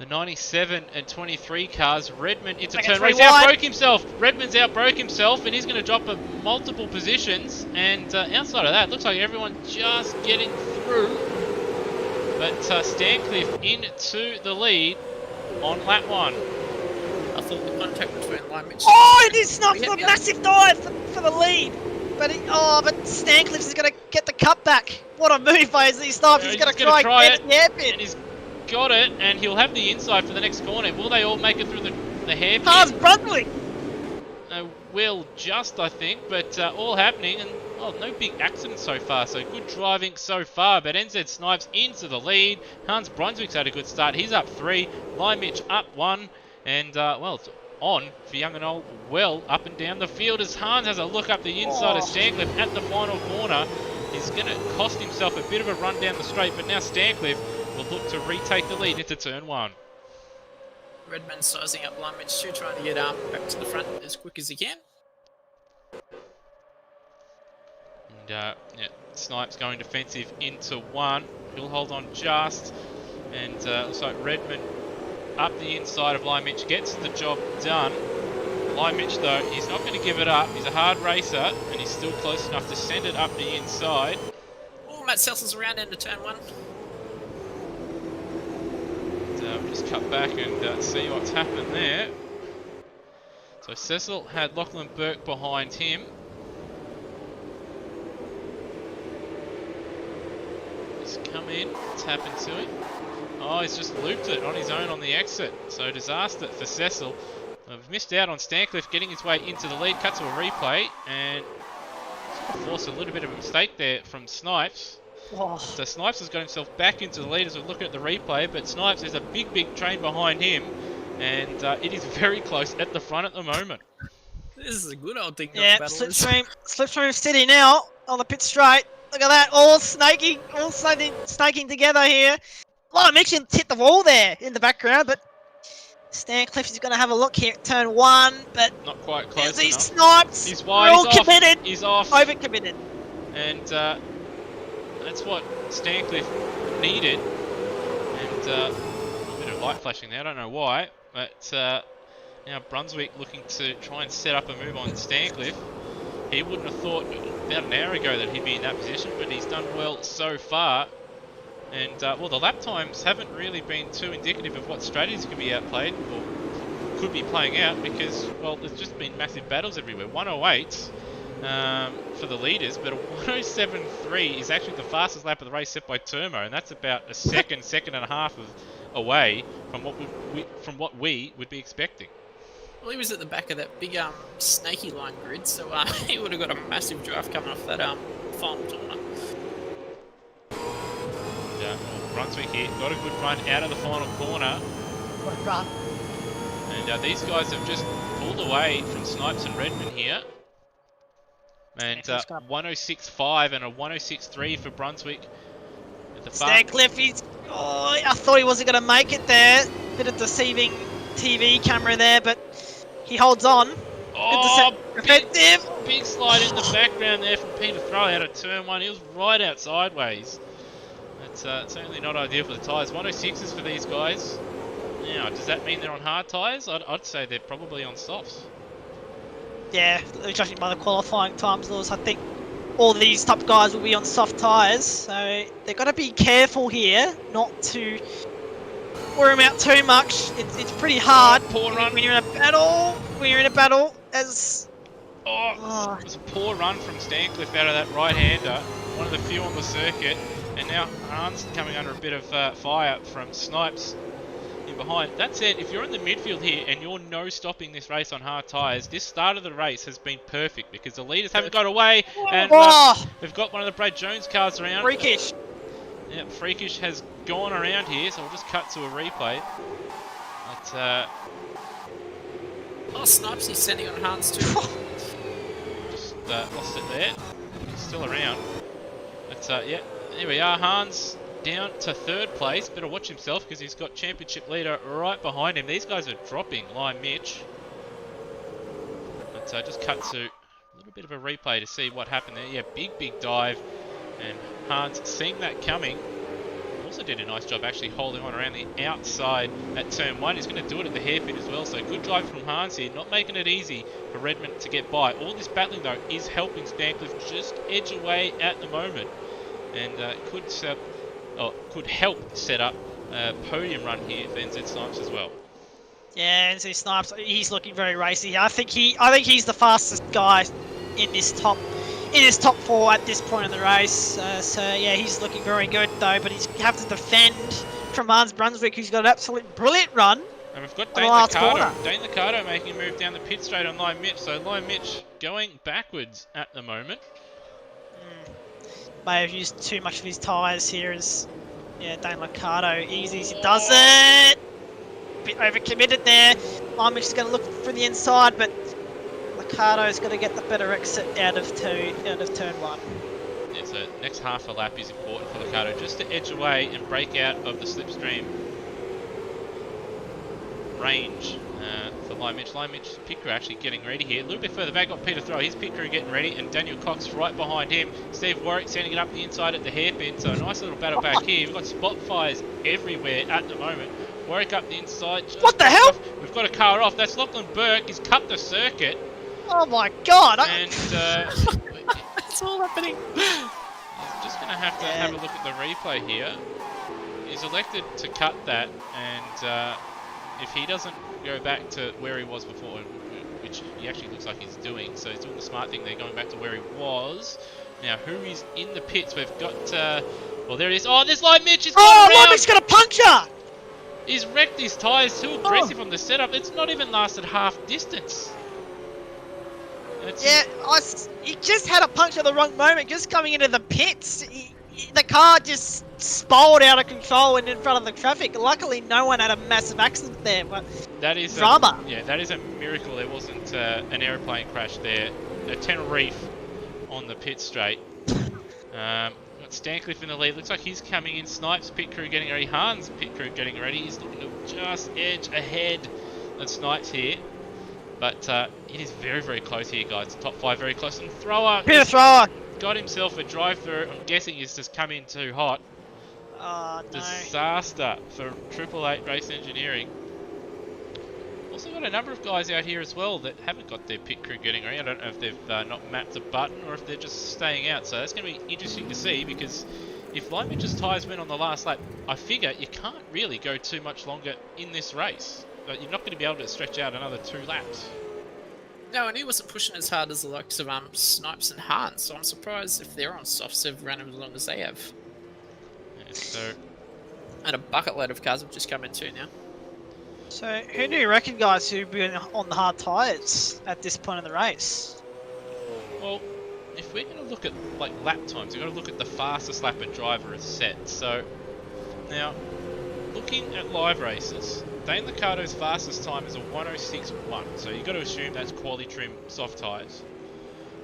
97 and 23 cars. Redmond into turn one. He's outbroke himself. Redmond's outbroke himself, and he's going to drop multiple positions. And outside of that, looks like everyone just getting through. But Stancliffe into the lead on lap 1. I thought the contact between Lion Mitch. Oh, it is not a massive dive for the lead. But Stancliffe is going to get the cut back. What a move by Z Snipes. He's going to try and get the hairpin. And he's got it, and he'll have the inside for the next corner. Will they all make it through the hairpin? Hans Brunswick. Will just, I think, but all happening, and no big accidents so far, so good driving so far. But NZ Snipes into the lead. Hans Brunswick's had a good start. He's up 3. Lion Mitch up 1. And, it's on for Young and Old, well up and down the field as Hans has a look up the inside of Stancliffe at the final corner. He's going to cost himself a bit of a run down the straight, but now Stancliffe will look to retake the lead into turn 1. Redmond sizing up Lion Mitch too, trying to get back to the front as quick as he can. And Snipes going defensive into 1. He'll hold on just, and looks like Redmond up the inside of Lion Mitch gets the job done. Lion Mitch though, he's not going to give it up. He's a hard racer, and he's still close enough to send it up the inside. Oh, Matt Seltzer's around into turn 1. We'll just cut back and see what's happened there. So Cecil had Lachlan Burke behind him. Just come in, what's happened to him? Oh, he's just looped it on his own on the exit. So disaster for Cecil. We've missed out on Stancliffe getting his way into the lead. Cut to a replay and forced a little bit of a mistake there from Snipes. Oh. So Snipes has got himself back into the lead as we look at the replay, but Snipes has a big train behind him, and it is very close at the front at the moment. This is a good old thing. Yeah, Slipstream City now on the pit straight. Look at that, all snaking together here. Lion Mitch hit the wall there in the background, but Stancliffe is going to have a look here at turn 1, but not quite close enough. Snipes, he's wide, he's off. Committed. He's off. Overcommitted. And that's what Stancliffe needed. And a bit of light flashing there, I don't know why, but now Brunswick looking to try and set up a move on Stancliffe. He wouldn't have thought about an hour ago that he'd be in that position, but he's done well so far. And, the lap times haven't really been too indicative of what strategies could be outplayed, or could be playing out, because, there's just been massive battles everywhere. 108 for the leaders, but a 107.3 is actually the fastest lap of the race set by Turmo, and that's about a second and a half away from what we would be expecting. Well, he was at the back of that big snaky line grid, so he would have got a massive draft coming off that final corner. Brunswick here got a good run out of the final corner. What a run. And these guys have just pulled away from Snipes and Redmond here. And 106.5 and a 106.3 for Brunswick at the far. Stancliffe, I thought he wasn't going to make it there. Bit of deceiving TV camera there, but he holds on. Oh, big slide in the background there from Peter Throw out of turn 1. He was right out sideways. That's certainly not ideal for the tyres. 106s for these guys. Now, does that mean they're on hard tyres? I'd say they're probably on softs. Yeah, judging by the qualifying times, Lewis, I think all these top guys will be on soft tyres. So they've got to be careful here not to wear them out too much. It's pretty hard when you're in a battle. As it was a poor run from Stancliffe out of that right-hander. One of the few on the circuit. And now Hans coming under a bit of fire from Snipes in behind. That said, if you're in the midfield here and you're no-stopping this race on hard tyres, this start of the race has been perfect because the leaders haven't got away, and we've got one of the Brad Jones cars around. Freakish. Yeah, Freakish has gone around here, so we'll just cut to a replay. But, Oh, Snipes, he's sending on Hans too. just lost it there. He's still around. But, yeah, here we are. Hans down to 3rd place. Better watch himself because he's got championship leader right behind him. These guys are dropping. Lime Mitch. But just cut to a little bit of a replay to see what happened there. Yeah, big dive. And Hans seeing that coming. Also did a nice job actually holding on around the outside at turn 1. He's going to do it at the hairpin as well. So good drive from Hans here. Not making it easy for Redmond to get by. All this battling though is helping Stancliffe just edge away at the moment. And could help set up a podium run here for NZ Snipes as well. Yeah, NZ Snipes, he's looking very racy. I think he's the fastest guy in this top 4 at this point in the race. So yeah, he's looking very good though. But he's have to defend from Hans Brunswick, who's got an absolute brilliant run. And we've got the last corner. Dane Liccardo making a move down the pit straight on Lime Mitch. So Lime Mitch going backwards at the moment. May have used too much of his tyres here. Dane Liccardo easy as he does it. Bit overcommitted there. Lime Mitch is going to look for the inside, but Liccardo's got to get the better exit out of turn 1. Yeah, so next half a lap is important for Liccardo just to edge away and break out of the slipstream range for Lime Mitch. Lime Mitch pit crew actually getting ready here. A little bit further back, got Peter Throw, his pit crew getting ready, and Daniel Cox right behind him. Steve Warwick sending it up the inside at the hairpin, so a nice little battle back here. We've got spot fires everywhere at the moment. Warwick up the inside. What the hell? We've got a car off. That's Lachlan Burke. He's cut the circuit. Oh my god! And It's all happening. I'm just going to have a look at the replay here. He's elected to cut that, and if he doesn't go back to where he was before, which he actually looks like he's doing, so he's doing the smart thing there, going back to where he was. Now, who is in the pits? We've got, well, there it is. Oh, there's Lime Mitch. He's gone around. Lime Mitch's got a puncture. He's wrecked his tyres. Too aggressive on the setup. It's not even lasted half distance. He just had a puncture at the wrong moment, just coming into the pits. The car just spiraled out of control and in front of the traffic. Luckily, no one had a massive accident there, but that is drama. That is a miracle. There wasn't an aeroplane crash there. A Tenerife on the pit straight. Got Stancliffe in the lead. Looks like he's coming in. Snipes pit crew getting ready. Hans pit crew getting ready. He's looking to just edge ahead of Snipes here. But it is very, very close here, guys. Top 5 very close. And Thrower got himself a drive-through. I'm guessing he's just come in too hot. Oh, no. Disaster for 888 Race Engineering. Also got a number of guys out here as well that haven't got their pit crew getting ready. I don't know if they've not mapped a button or if they're just staying out. So that's going to be interesting to see, because if Lime Mitch's tyres went on the last lap, I figure you can't really go too much longer in this race. But you're not going to be able to stretch out another 2 laps. No, and he wasn't pushing as hard as the likes of Snipes and Hans, so I'm surprised if they're on softs they've run as long as they have. Yeah, so... And a bucket load of cars have just come in too now. So, who do you reckon, guys, who've been on the hard tyres at this point in the race? Well, if we're going to look at like lap times, we've got to look at the fastest lap a driver has set. So, now, looking at live races, Dane Liccardo's fastest time is a 106.1, so you've got to assume that's quality trim soft tyres.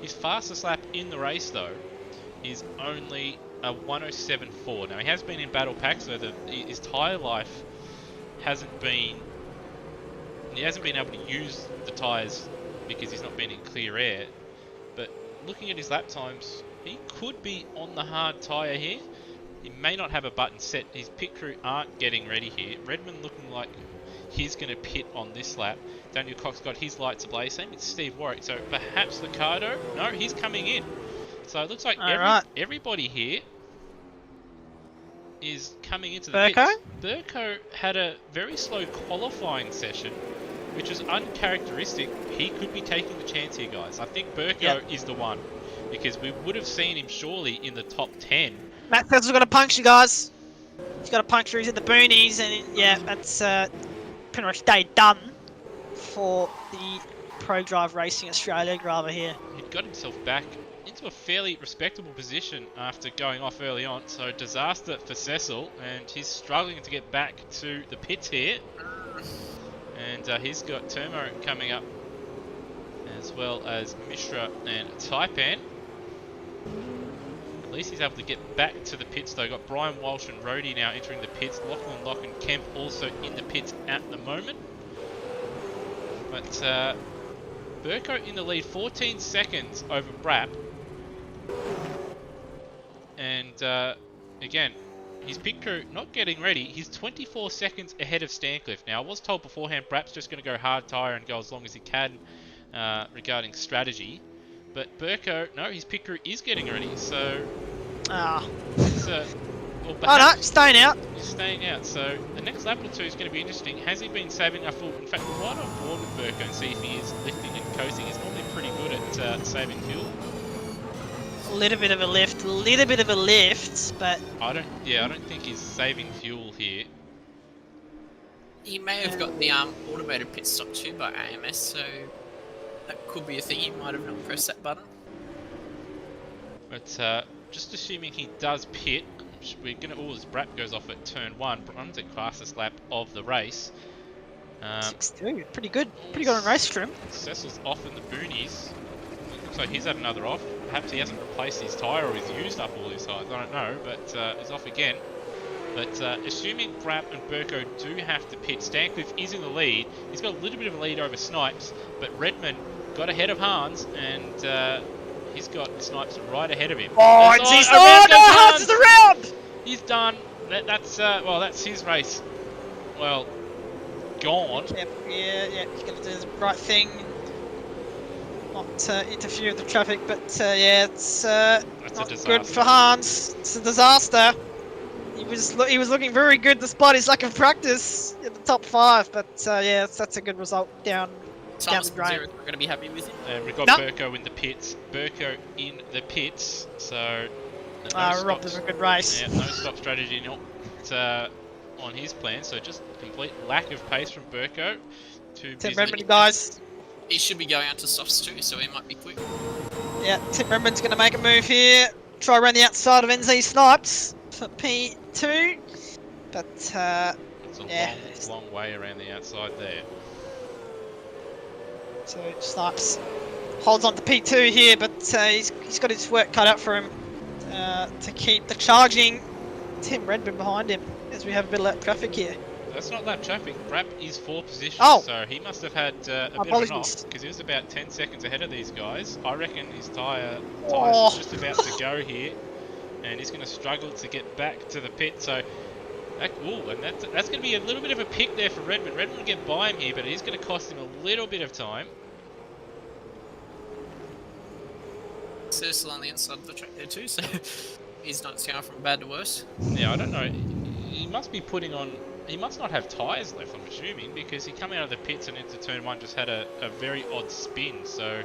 His fastest lap in the race, though, is only a 107.4. Now, he has been in battle pack, so his tyre life hasn't been... He hasn't been able to use the tyres because he's not been in clear air. But looking at his lap times, he could be on the hard tyre here. He may not have a button set. His pit crew aren't getting ready here. Redmond looking like he's going to pit on this lap. Daniel Cox got his lights ablaze. Same with Steve Warwick. So perhaps Liccardo? No, he's coming in. So it looks like everybody here is coming into the pits. Burko had a very slow qualifying session, which is uncharacteristic. He could be taking the chance here, guys. I think Burko is the one, because we would have seen him surely in the top 10. Matt Fels's got a puncture, guys. He's got a puncture. He's in the boonies, and yeah, that's pretty much day done for the Pro Drive Racing Australia driver here. He'd got himself back into into a fairly respectable position after going off early on. So disaster for Cecil, and he's struggling to get back to the pits here. And he's got Termo coming up, as well as Mishra and Taipan. At least he's able to get back to the pits though. Got Brian Walsh and Rhodey now entering the pits. Lachlan Locke and Kemp also in the pits at the moment. But Burko in the lead, 14 seconds over Brap. And again, his pit crew not getting ready. He's 24 seconds ahead of Stancliffe. Now, I was told beforehand Brap's just going to go hard tyre and go as long as he can regarding strategy. But Burko, no, his pit crew is getting ready. So, it's, well, no, staying out. He's staying out. So the next lap or two is going to be interesting. Has he been saving up full? In fact, we're right on board with Burko and see if he is lifting and coasting. He's normally pretty good at saving fuel. A little bit of a lift, but I don't think he's saving fuel here. He may have got the automated pit stop too by AMS, so that could be a thing. He might have not pressed that button. But just assuming he does pit, we're gonna. Oh, as Brap goes off at turn 1, runs the fastest lap of the race. 6-2, pretty good on race trim. Cecil's off in the boonies. It looks like he's had another off. Perhaps he hasn't replaced his tyre or he's used up all his tyres. I don't know, but he's off again. But assuming Brap and Burko do have to pit, Stancliffe is in the lead. He's got a little bit of a lead over Snipes, but Redmond got ahead of Hans, and he's got Snipes right ahead of him. Oh, Hans is around! He's done. That's his race. Well, gone. Yeah, he's going to do the right thing. Not interfere with the traffic, but it's not good for Hans. It's a disaster. He was looking very good despite his lack of practice in the top 5, but that's a good result down the drain. We're going to be happy with him. And we've got Burko in the pits. So Rob does a good race. Yeah, no stop strategy on his plan. So just complete lack of pace from Burko. Tim Redmond, guys. He should be going out to softs too, so he might be quick. Yeah, Tim Redmond's going to make a move here. Try around the outside of NZ Snipes for P2. But, it's a long way around the outside there. So Snipes holds on to P2 here, but he's got his work cut out for him to keep the charging Tim Redmond behind him as we have a bit of lap traffic here. That's not lap traffic. Brap is 4 positions, so he must have had a bit of an off because he was about 10 seconds ahead of these guys. I reckon his tyres just about to go here, and he's going to struggle to get back to the pit. So, that's going to be a little bit of a pick there for Redmond. Redmond will get by him here, but he's going to cost him a little bit of time. Cecil on the inside of the track there too, so he's not going from bad to worse. Yeah, I don't know. He must be putting on. He must not have tyres left, I'm assuming, because he came out of the pits and into turn 1 just had a very odd spin. So,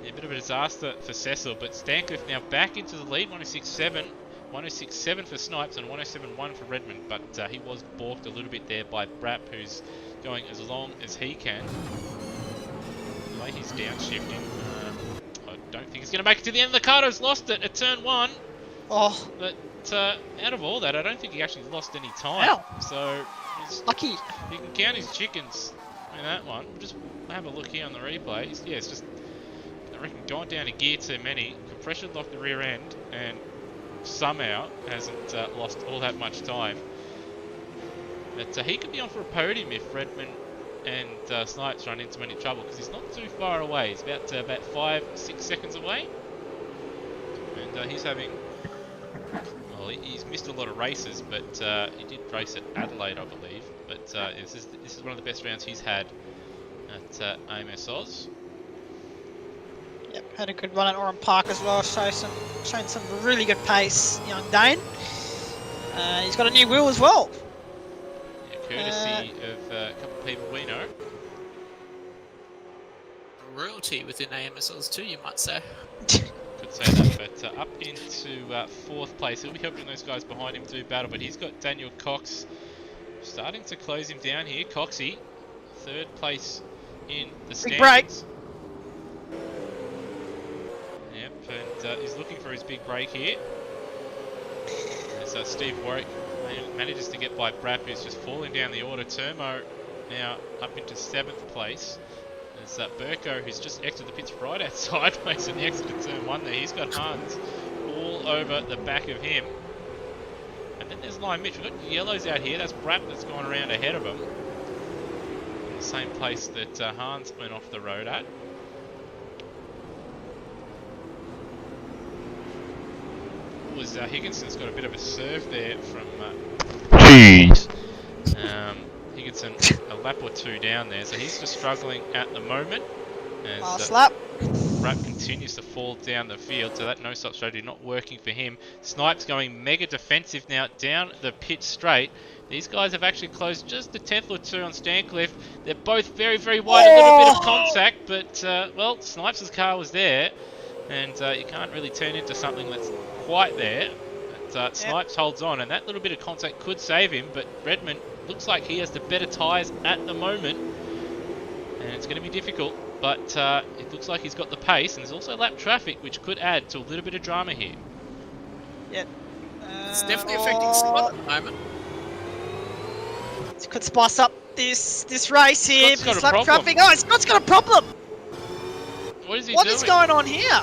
a bit of a disaster for Cecil. But Stancliffe now back into the lead, 106.7. 106.7 for Snipes and 107.1 for Redmond. But he was balked a little bit there by Brap, who's going as long as he can. The way he's downshifting. I don't think he's going to make it to the end. Licato's lost it at turn 1. Oh. But out of all that, I don't think he actually lost any time. Wow. So, lucky. You can count his chickens in that one. We'll just have a look here on the replay. It's just, I reckon, gone down a gear too many, compression locked the rear end, and somehow hasn't lost all that much time. But he could be on for a podium if Redmond and Snipes run into any trouble, because he's not too far away. He's about 5-6 seconds away, and he's having. Well, he's missed a lot of races, but he did race at Adelaide, I believe. But this is one of the best rounds he's had at AMSOZ. Yep, had a good run at Oran Park as well. Showing some really good pace, young Dane. He's got a new wheel as well. Yeah, courtesy of a couple of people we know. Royalty within AMSOZ too, you might say. Could say that, but up into 4th place. He'll be helping those guys behind him do battle, but he's got Daniel Cox starting to close him down here. Coxie, 3rd place in the standings. Big break. Yep, and he's looking for his big break here. As Steve Warwick manages to get by Brap, who's just falling down the order. Termo now up into 7th place. There's Burko, who's just exited the pits right outside, makes an exit at turn 1 there. He's got Hans all over the back of him. And then there's Lion Mitch. We've got yellows out here. That's Brap that's gone around ahead of him. In the same place that Hans went off the road at. Higginson's got a bit of a serve there from Higginson, a lap or 2 down there, so he's just struggling at the moment. As Last lap. Brap continues to fall down the field, so that no-stop strategy not working for him. Snipes going mega defensive now down the pit straight. These guys have actually closed just a 10th or 2 on Stancliffe. They're both very, very wide. A little bit of contact, but, well, Snipes' car was there, and you can't really turn into something that's quite there. But Snipes holds on, and that little bit of contact could save him, but Redmond looks like he has the better tyres at the moment, and it's going to be difficult. But it looks like he's got the pace, and there's also lap traffic, which could add to a little bit of drama here. Yep. It's definitely affecting Scott at the moment. It could spice up this race here. Scott's got a Lap problem. traffic. Oh, Scott's got a problem. What is he What doing? is going on here?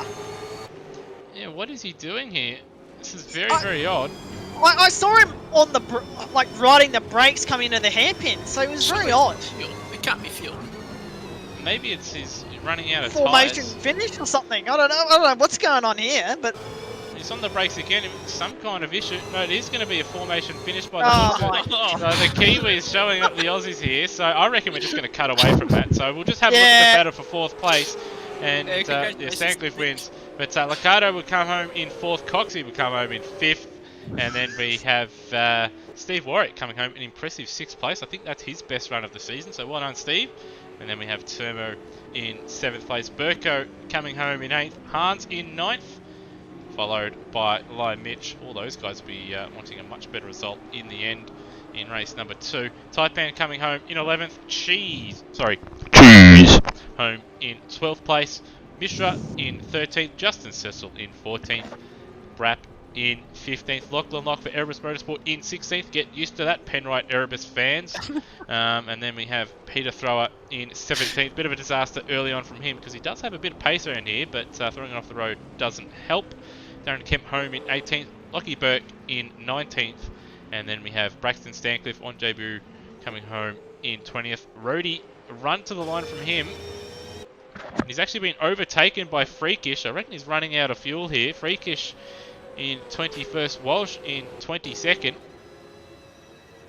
Yeah, what is he doing here? This is very, very odd. I saw him on the riding the brakes coming into the hairpin, so it was very odd. It can't be fuel. Maybe it's his running out of Formation tyres. finish or something. I don't know what's going on here, but He's on the brakes again. Some kind of issue. No, it is going to be a formation finish by the looks of it. So the Kiwi is showing up the Aussies here. So I reckon we're just going to cut away from that. So we'll just have a look at the battle for 4th place. And Stancliffe wins. But Liccardo will come home in 4th. Coxie will come home in 5th. And then we have Steve Warwick coming home in impressive 6th place. I think that's his best run of the season. So well done, Steve. And then we have Termo in 7th place. Burko coming home in 8th. Hans in 9th. Followed by Lion Mitch. All those guys will be wanting a much better result in the end in race number 2. Taipan coming home in 11th. Cheese home in 12th place. Mishra in 13th. Justin Cecil in 14th. Brap in 15th. Lachlan Lock for Erebus Motorsport in 16th. Get used to that, Penrite Erebus fans. And then we have Peter Thrower in 17th. Bit of a disaster early on from him because he does have a bit of pace around here, but throwing it off the road doesn't help. Darren Kemp home in 18th. Lockie Burke in 19th. And then we have Braxton Stancliffe on debut coming home in 20th. Rhodey, run to the line from him. He's actually been overtaken by Freakish. I reckon he's running out of fuel here. Freakish in 21st, Walsh in 22nd.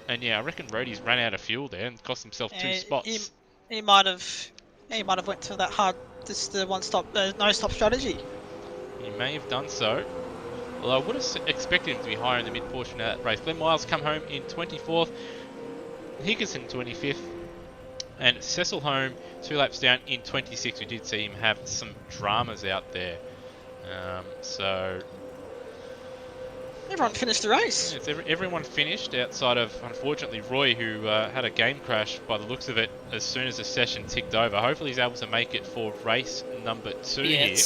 And yeah, I reckon Rhodey's run out of fuel there and cost himself 2 spots. He might have went to that hard, the no-stop strategy. He may have done so. Although I would have expected him to be higher in the mid-portion of that race. Glenn Miles come home in 24th. Higginson 25th. And Cecil home 2 laps down in 26th. We did see him have some dramas out there. So everyone finished the race. Yeah, everyone finished outside of, unfortunately, Roy, who had a game crash by the looks of it as soon as the session ticked over. Hopefully he's able to make it for race number 2 here.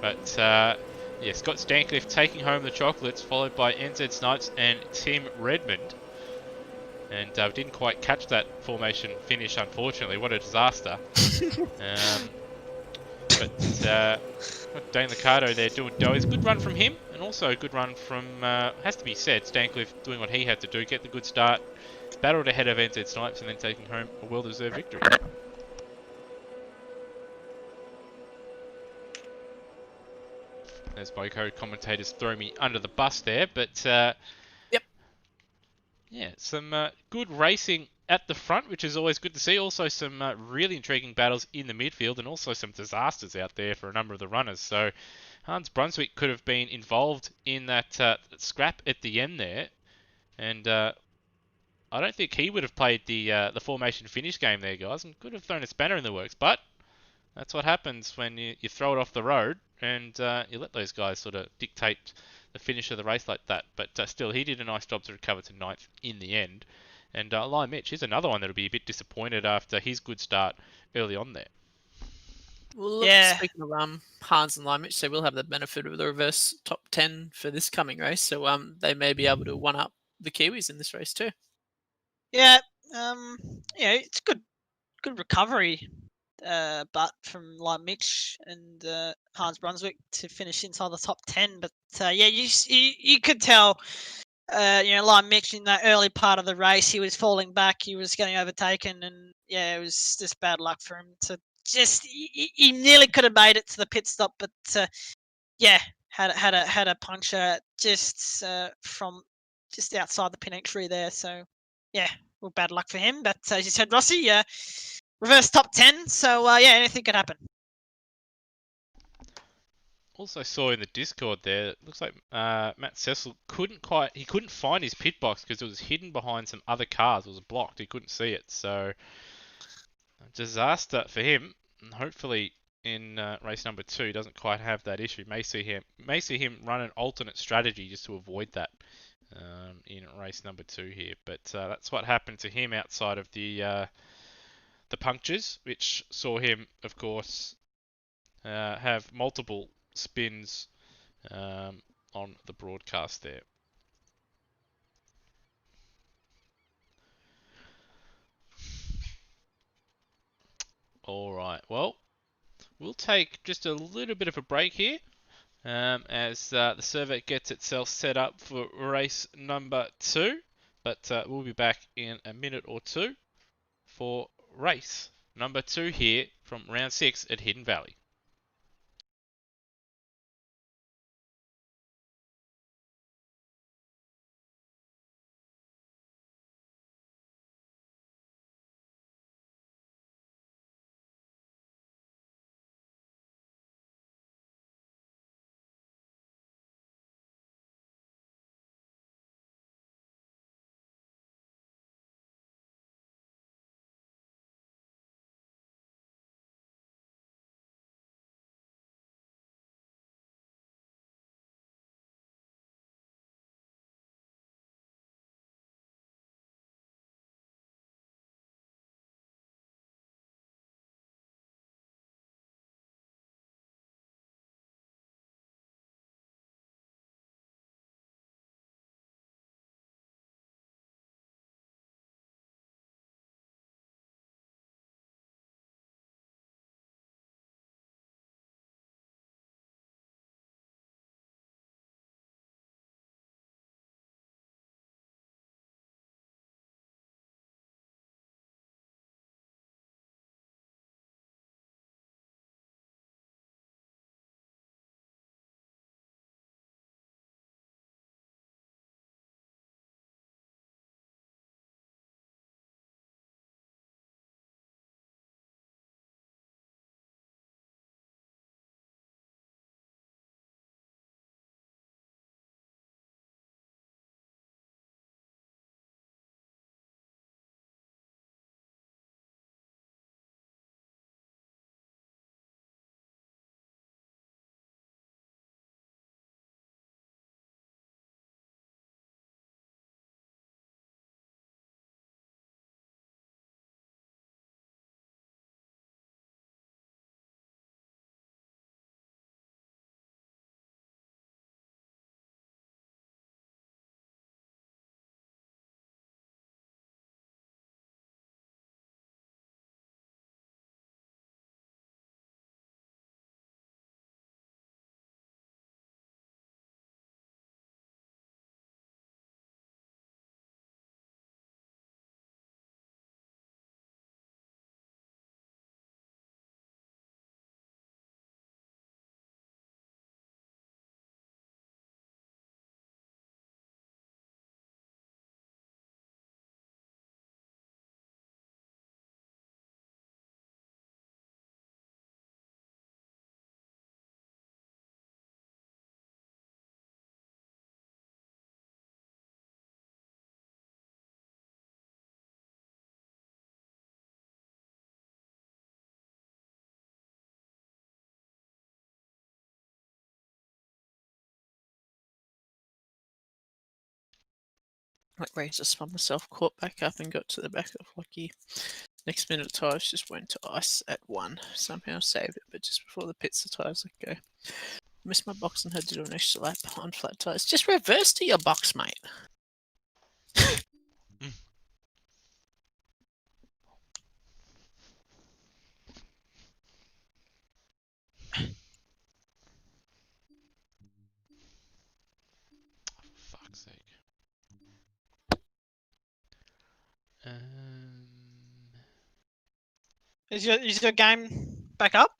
But yeah, Scott Stancliffe taking home the chocolates, followed by NZ Snipes and Tim Redmond. And didn't quite catch that formation finish, unfortunately. What a disaster. But Dane Liccardo there doing dough. Good run from him, and also a good run from, has to be said, Stancliffe doing what he had to do, get the good start, battled ahead of NZ Snipes, and then taking home a well-deserved victory. As my co-commentators throw me under the bus there, but yeah, some good racing at the front, which is always good to see. Also some really intriguing battles in the midfield, and also some disasters out there for a number of the runners. So Hans Brunswick could have been involved in that scrap at the end there, and I don't think he would have played the formation finish game there, guys, and could have thrown a spanner in the works. But that's what happens when you throw it off the road and you let those guys sort of dictate the finish of the race like that. But still, he did a nice job to recover to 9th in the end. And Lion Mitch is another one that'll be a bit disappointed after his good start early on there. Well, look, Yeah. speaking of Hans and Limich, so we'll have the benefit of the reverse top 10 for this coming race. So they may be able to one up the Kiwis in this race too. Yeah. Yeah, it's good recovery, but from like Mitch and Hans Brunswick to finish inside the top 10. But yeah, you could tell, like Mitch in that early part of the race, he was falling back, he was getting overtaken, and yeah, it was just bad luck for him to just. He nearly could have made it to the pit stop, but yeah, had a puncture just from just outside the pin entry there. So yeah, well, bad luck for him. But as you said, Rossi, reverse top 10. So yeah, anything could happen. Also saw in the Discord there, it looks like Matt Cecil couldn't find his pit box because it was hidden behind some other cars. It was blocked. He couldn't see it. So disaster for him. And hopefully in race number 2 he doesn't quite have that issue. May see him run an alternate strategy just to avoid that in race number 2 here. But that's what happened to him outside of the punctures, which saw him, of course, have multiple spins on the broadcast there. Alright, well, we'll take just a little bit of a break here as the server gets itself set up for race number 2. But we'll be back in a minute or two for race number 2 here from round 6 at Hidden Valley. Like, race, just spun myself, caught back up, and got to the back of Lucky. Next minute, tyres just went to ice at 1. Somehow saved it, but just before the pits, the tyres let go. Missed my box and had to do an extra lap on flat tyres. Just reverse to your box, mate. Fuck's sake. Is your game back up?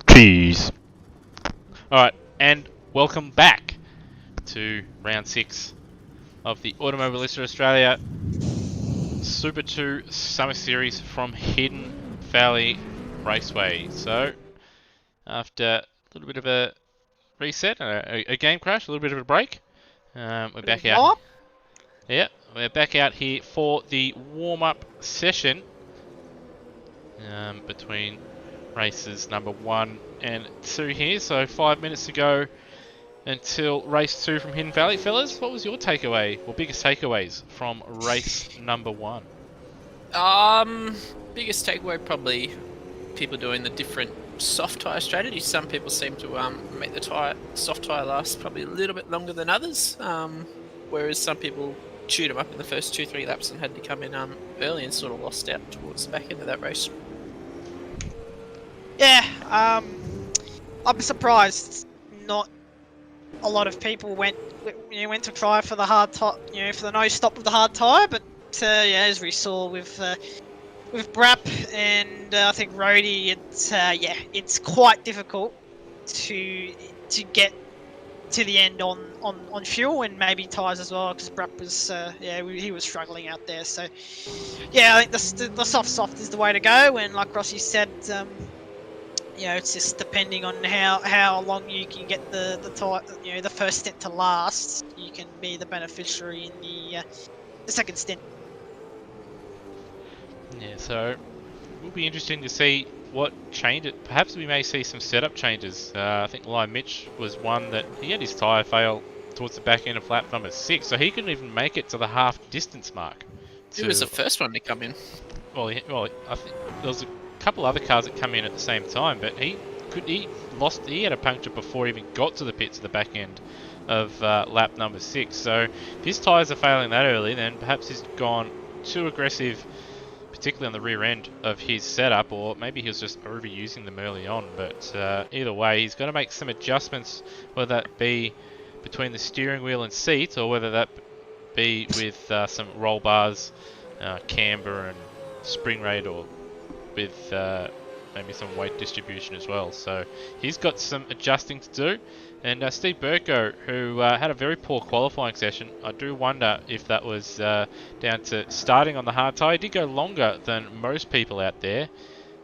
Cheese. Alright, and welcome back to round 6 of the Automobilista Australia Super 2 Summer Series from Hidden Valley Raceway. So, after a little bit of a reset, a game crash, a little bit of a break, we're back out. Yeah, we're back out here for the warm-up session between races number 1 and 2 here. So 5 minutes to go until race 2 from Hidden Valley. Fellas, what was your takeaway, or biggest takeaways from race number 1? Biggest takeaway probably people doing the different soft tyre strategy. Some people seem to make the soft tyre last probably a little bit longer than others, whereas some people chewed them up in the first 2-3 laps and had to come in early and sort of lost out towards the back end of that race. Yeah, I'm surprised not a lot of people went to try for the hard tyre, for the no stop of the hard tyre. But yeah, as we saw with Brap and I think Rhodey, it's quite difficult to get to the end on fuel and maybe tyres as well, because Brap was he was struggling out there. So yeah, I think the soft is the way to go. And like Rossi said, it's just depending on how long you can get the first stint to last. You can be the beneficiary in the second stint. Yeah, so it will be interesting to see what changed it. Perhaps we may see some setup changes. I think Lime Mitch was one that he had his tyre fail towards the back end of lap number 6, so he couldn't even make it to the half distance mark. He was the first one to come in. Well, I think there was a couple other cars that come in at the same time, but he had a puncture before he even got to the pits at the back end of lap number 6. So if his tyres are failing that early, then perhaps he's gone too aggressive, particularly on the rear end of his setup, or maybe he was just overusing them early on. But either way, he's got to make some adjustments, whether that be between the steering wheel and seat, or whether that be with some roll bars, camber and spring rate, or with maybe some weight distribution as well. So he's got some adjusting to do. And Steve Burko, who had a very poor qualifying session, I do wonder if that was down to starting on the hard tyre. He did go longer than most people out there.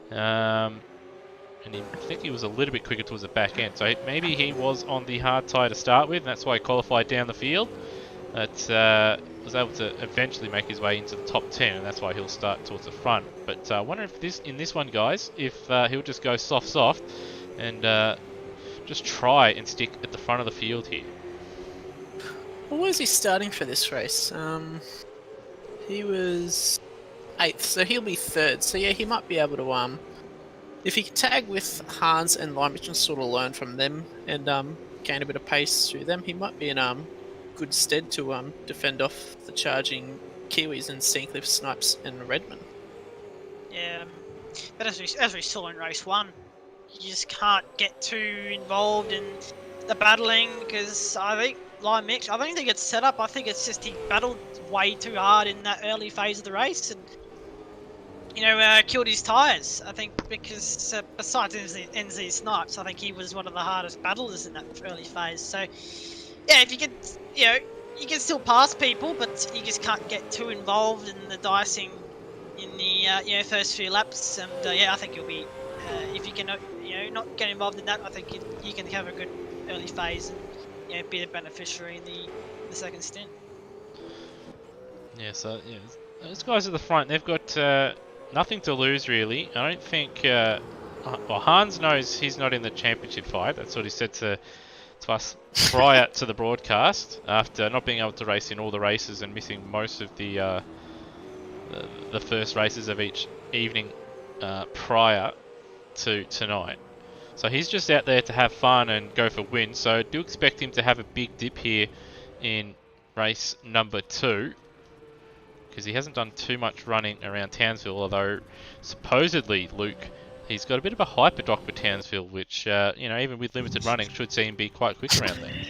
And I think he was a little bit quicker towards the back end. So maybe he was on the hard tyre to start with, and that's why he qualified down the field. that was able to eventually make his way into the top 10, and that's why he'll start towards the front. But I wonder if in this one, guys, if he'll just go soft and just try and stick at the front of the field here. Well, where's he starting for this race? He was 8th, so he'll be 3rd. So yeah, he might be able to if he can tag with Hans and Limich and sort of learn from them and gain a bit of pace through them, he might be in good stead to defend off the charging Kiwis and Stencliffe, Snipes and Redmond. Yeah, but as we saw in race 1, you just can't get too involved in the battling, because I think Limich, I don't think it's set up. I think it's just he battled way too hard in that early phase of the race and killed his tyres. I think because besides NZ Snipes, I think he was one of the hardest battlers in that early phase. So yeah, if you can, you can still pass people, but you just can't get too involved in the dicing in the first few laps. And yeah, I think you'll be if you can not get involved in that. I think you can have a good early phase and be the beneficiary in the second stint. Yeah, so yeah, those guys at the front, they've got nothing to lose really. I don't think. Well, Hans knows he's not in the championship fight. That's what he said to us prior to the broadcast, after not being able to race in all the races and missing most of the first races of each evening prior to tonight. So he's just out there to have fun and go for wins. So do expect him to have a big dip here in race number 2, because he hasn't done too much running around Townsville, although supposedly, Luke, he's got a bit of a hyperdoc for Townsville, which, even with limited running, should see him be quite quick around there.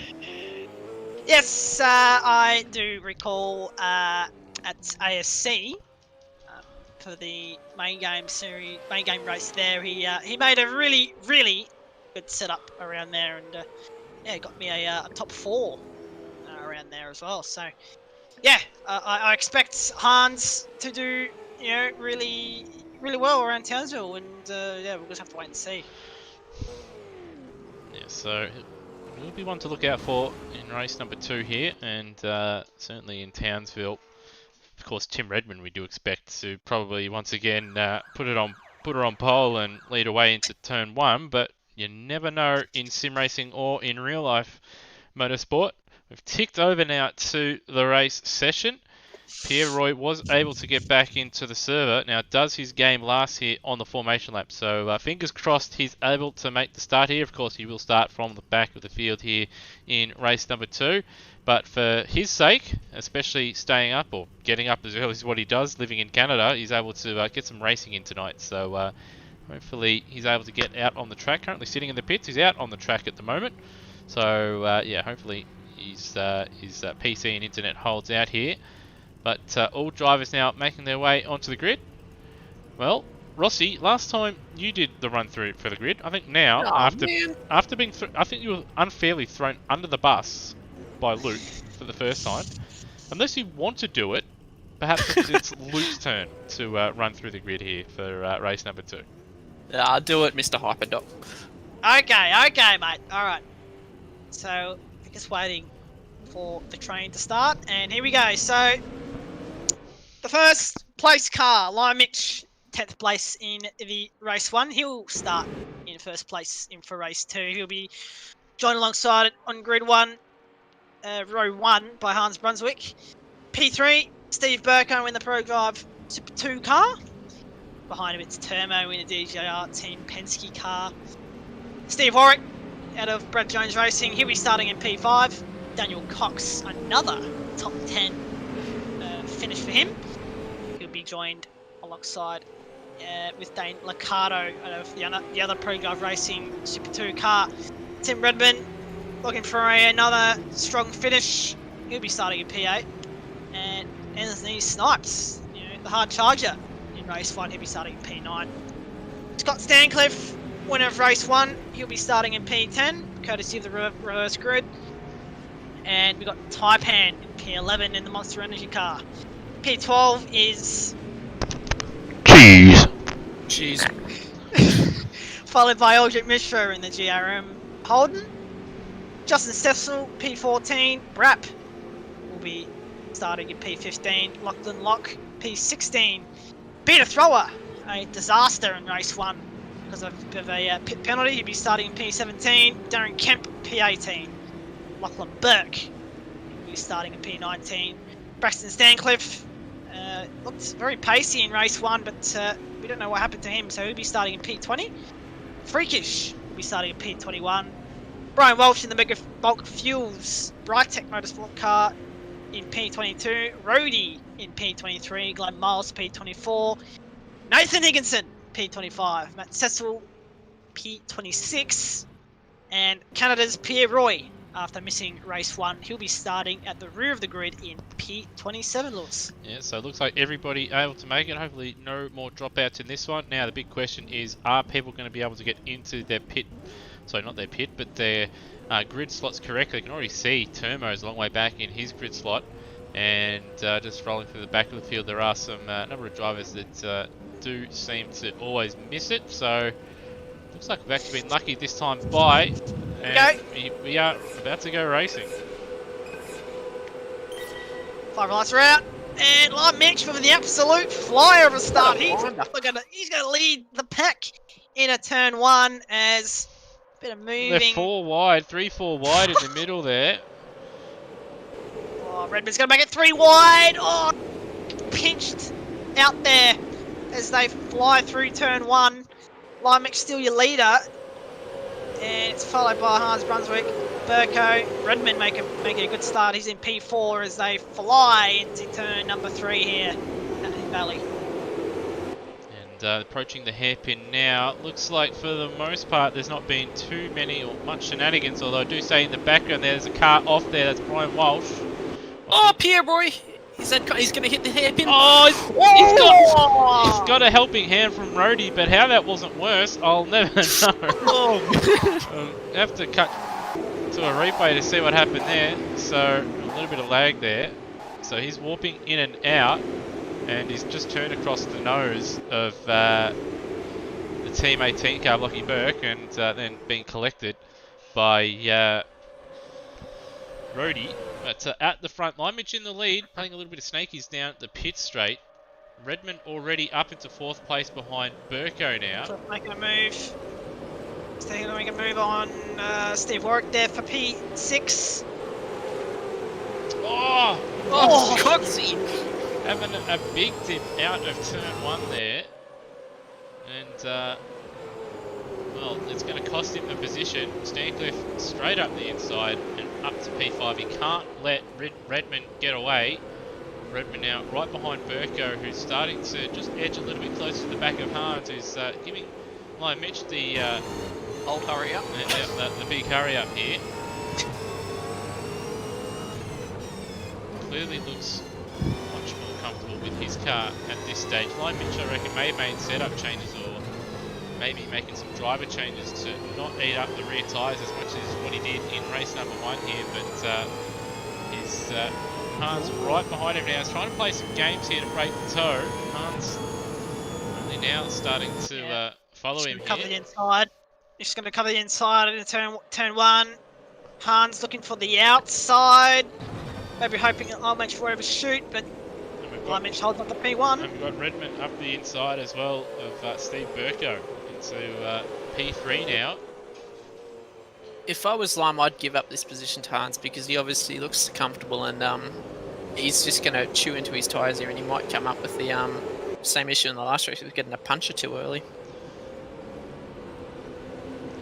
Yes, I do recall at ASC for the main game race there, he made a really, really good setup around there, and got me a top 4 around there as well. So yeah, I expect Hans to do really, really well around Townsville, and we'll just have to wait and see. Yeah, so he'll be one to look out for in race number 2 here, and certainly in Townsville. Of course, Tim Redmond we do expect to probably once again put her on pole and lead away into turn 1, but you never know in sim racing or in real life motorsport. We've ticked over now to the race session. Pierre Roy was able to get back into the server. Now, does his game last here on the formation lap? So, fingers crossed he's able to make the start here. Of course, he will start from the back of the field here in race number 2. But for his sake, especially staying up or getting up as early as what he does, living in Canada, he's able to get some racing in tonight. So, hopefully he's able to get out on the track. Currently sitting in the pits. He's out on the track at the moment. So, yeah, hopefully his PC and internet holds out here. But all drivers now making their way onto the grid. Well, Rossi, last time you did the run through for the grid. I think now, after being, I think you were unfairly thrown under the bus by Luke for the first time. Unless you want to do it, perhaps it's Luke's turn to run through the grid here for race number 2. Do it, Mr. Hyperdoc. Okay, mate. All right. So we're just waiting for the train to start, and here we go. So the first place car, Limich, 10th place in the race 1. He'll start in first place for race 2. He'll be joined alongside it on grid 1, row 1 by Hans Brunswick. P3, Steve Burko in the Pro Drive Super 2 car. Behind him it's Turmo in the DJR Team Penske car. Steve Warwick out of Brad Jones Racing. He'll be starting in P5. Daniel Cox, another top 10 finish for him. He'll be joined alongside with Dane Liccardo out of the other Pro Drive Racing Super 2 car. Tim Redmond looking for another strong finish. He'll be starting in P8. And Anthony Snipes, the hard charger in race 1, he'll be starting in P9. Scott Stancliffe, winner of race 1, he'll be starting in P10, courtesy of the reverse grid. And we've got Taipan in P11 in the Monster Energy car. P12 is Cheese. followed by Aldrich Mishra in the GRM Holden. Justin Stessel, P14. Brap will will be starting in P15. Lachlan Lock, P16. Peter Thrower, a disaster in race 1 because of a pit penalty. He'll be starting in P17. Darren Kemp, P18. Lachlan Burke will be starting in P19. Braxton Stancliffe looked very pacey in race 1, but we don't know what happened to him, so he'll be starting in P20. Freakish will be starting in P21. Brian Welch in the Mega Bulk Fuels Brightech Motorsport car in P22. Rhodey in P23. Glenn Miles, P24. Nathan Higginson, P25. Matt Cecil, P26. And Canada's Pierre Roy, after missing race 1, he'll be starting at the rear of the grid in P27, Lewis. Yeah, so it looks like everybody able to make it. Hopefully no more dropouts in this one. Now the big question is, are people going to be able to get into their pit, sorry, not their pit, but their grid slots correctly? You can already see Termo's a long way back in his grid slot. And just rolling through the back of the field, there are some number of drivers that do seem to always miss it. So looks like we've actually been lucky this time by. And we are about to go racing. 5 lights are out, and Lime Mitch with the absolute flyer of a start. He's gonna lead the pack in a turn 1 as a bit of moving. They're 4 wide, 3-4 wide in the middle there. Oh, Redmond's gonna make it 3 wide. Oh, pinched out there as they fly through turn 1. Lime Mitch still your leader. And it's followed by Hans Brunswick, Burko, Redmond making a good start. He's in P4 as they fly into turn number 3 here at the Valley. And approaching the hairpin now. Looks like for the most part there's not been too many or much shenanigans, although I do say in the background there's a car off there. That's Brian Walsh. Oh, Pierre Roy! He's going to hit the hairpin. Oh, he's got a helping hand from Rhodey, but how that wasn't worse, I'll never know. Have to cut to a replay to see what happened there. So a little bit of lag there. So he's warping in and out, and he's just turned across the nose of the Team 18 car, Lockie Burke, and then being collected by Rhodey. But at the front, Lime Mitch in the lead, playing a little bit of snakies down at the pit straight. Redmond already up into 4th place behind Burko now. Making a move. He's going to make a move on Steve Warwick there for P6. Oh, Coxie! Having a big dip out of turn 1 there. And, well, it's going to cost him a position. Stancliffe straight up the inside and up to P5. He can't let Redmond get away. Redmond now right behind Burko, who's starting to just edge a little bit closer to the back of Hans, who's giving Lime Mitch the old hurry up. The big hurry up here. Clearly looks much more comfortable with his car at this stage. Lime Mitch, I reckon, may have made setup changes or maybe making some driver changes to not eat up the rear tyres as much as what he did in race number 1 here, but his Hans right behind him now. He's trying to play some games here to break the toe. Hans only now starting to follow him Cover here. the inside. He's going to cover the inside in turn 1. Hans looking for the outside. Maybe hoping that Lime Mitch will overshoot, but Lime Mitch holds up the P1. And we've got Redmond up the inside as well of Steve Burko into P3 now. If I was Lime, I'd give up this position to Hans because he obviously looks comfortable and he's just going to chew into his tyres here, and he might come up with the same issue in the last race with getting a puncher too early.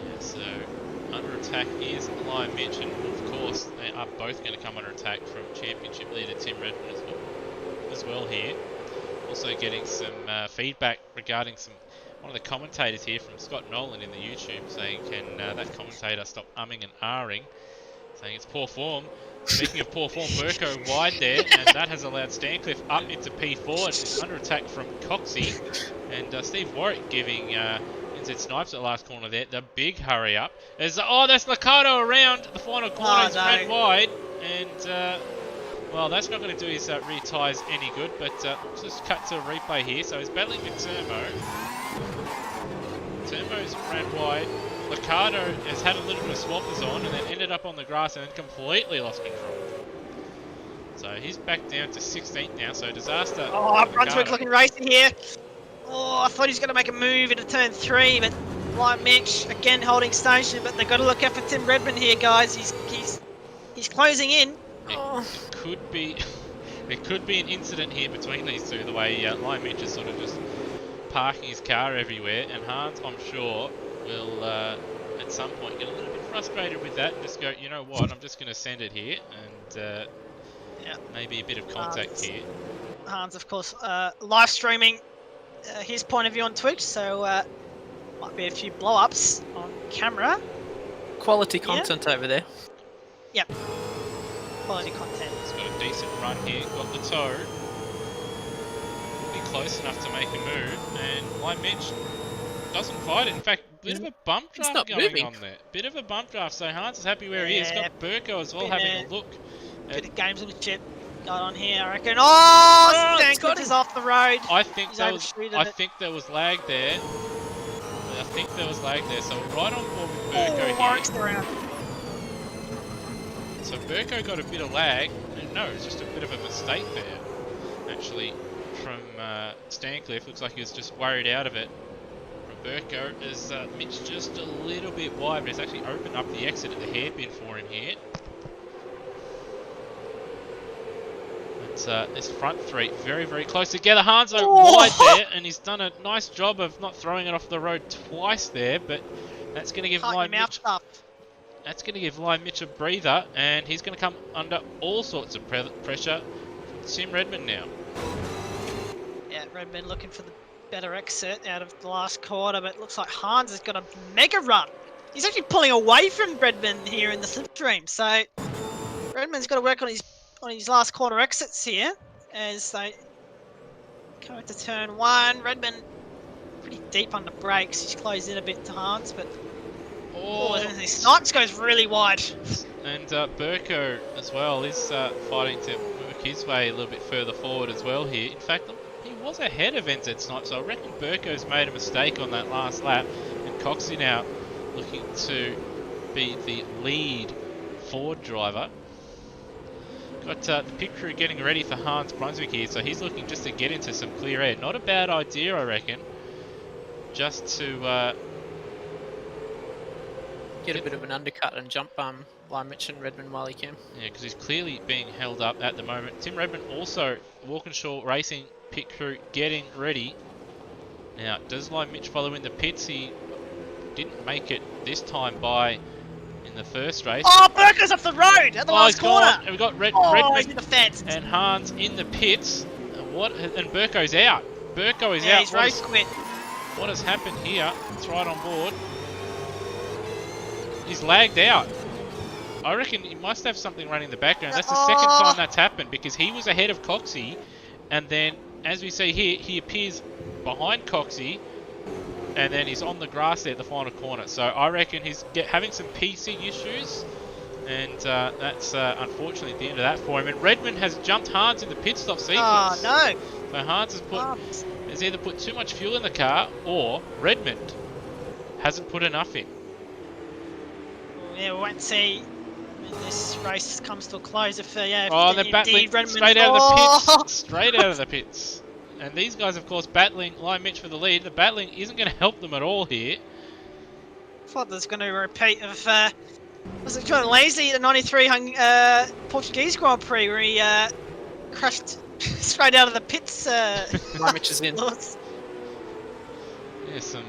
Yeah, so under attack is Lime Mitch, and of course they are both going to come under attack from championship leader Tim Redmond as well here. Also getting some feedback regarding one of the commentators here from Scott Nolan in the YouTube saying, can that commentator stop umming and ahhing, saying it's poor form. Speaking of poor form, Burko wide there, and that has allowed Stancliffe up into P4. It's under attack from Coxie, and Steve Warwick giving NZ Snipes at the last corner there the big hurry up. There's that's Liccardo around the final corner. He's ran wide, and well, that's not going to do his rear tyres any good, but let's just cut to a replay here. So he's battling with Turmo. Turmo's ran wide. Liccardo has had a little bit of swappers on and then ended up on the grass and then completely lost control. So he's back down to 16th now, so disaster. Oh, for the Brunswick car. looking racy here. Oh, I thought he was going to make a move into turn 3, but Light Mitch again holding station. But they've got to look out for Tim Redmond here, guys. He's closing in. It could be there could be an incident here between these two. The way Lion Mitch is sort of just parking his car everywhere, and Hans, I'm sure, will at some point get a little bit frustrated with that and just go, you know what, I'm just going to send it here, and maybe a bit of contact here. Hans, of course, live streaming his point of view on Twitch, so might be a few blow-ups on camera. Quality content over there. Yep. Quality content. He's got a decent run here, got the toe. Be close enough to make a move, and Lion Mitch doesn't fight it. In fact, bit of a bump draft going on there. Bit of a bump draft, so Hans is happy where he is. Got Burko as well having a look. Bit of gamesmanship going on here, I reckon. Oh, Stankiewicz is off the road. I think there was lag there. I think there was lag there, so right on board with Burko here. So Burko got a bit of lag, and no, it's just a bit of a mistake there, actually, from Stancliffe. Looks like he was just worried out of it. From Burko, as Mitch just a little bit wide, but it's actually opened up the exit at the hairpin for him here. This front three very, very close together. Hanzo wide there, and he's done a nice job of not throwing it off the road twice there, but that's going to give Lion Mitch. That's going to give Lion Mitch a breather, and he's going to come under all sorts of pressure from Tim Redmond now. Yeah, Redmond looking for the better exit out of the last quarter, but it looks like Hans has got a mega run. He's actually pulling away from Redmond here in the slipstream, so Redmond's got to work on his last quarter exits here as they go into turn 1. Redmond pretty deep on the brakes. He's closed in a bit to Hans, but Snipes goes really wide. And Burko as well is fighting to work his way a little bit further forward as well here. In fact, he was ahead of NZ Snipes, so I reckon Burko's made a mistake on that last lap, and Coxie now looking to be the lead Ford driver. Got the pit crew getting ready for Hans Brunswick here, so he's looking just to get into some clear air. Not a bad idea, I reckon, just to get a bit of an undercut and jump Lion Mitch and Redmond while he can. Yeah, because he's clearly being held up at the moment. Tim Redmond also, Walkinshaw Racing pit crew getting ready. Now, does Lion Mitch follow in the pits? He didn't make it this time in the first race. Oh, Burko's off the road at the last corner. And we've got Redmond in the fence. And Hans in the pits. And Burko's out. Burko is out. He's race quit. What has happened here? It's right on board. He's lagged out. I reckon he must have something running in the background. That's the second time that's happened, because he was ahead of Coxie, and then, as we see here, he appears behind Coxie, and then he's on the grass there at the final corner. So I reckon he's having some PC issues, and that's unfortunately the end of that for him. And Redmond has jumped Hans in the pit stop sequence. Oh no! So Hans has either put too much fuel in the car, or Redmond hasn't put enough in. Yeah, we'll wait and see when this race comes to a close. If they're battling straight out of the pits. Straight out of the pits. And these guys, of course, battling Lion Mitch for the lead. The battling isn't going to help them at all here. I thought there's going to be a repeat of was it John Lazy, the '93 Portuguese Grand Prix, where he crashed straight out of the pits. Lion Mitch is in. Yeah,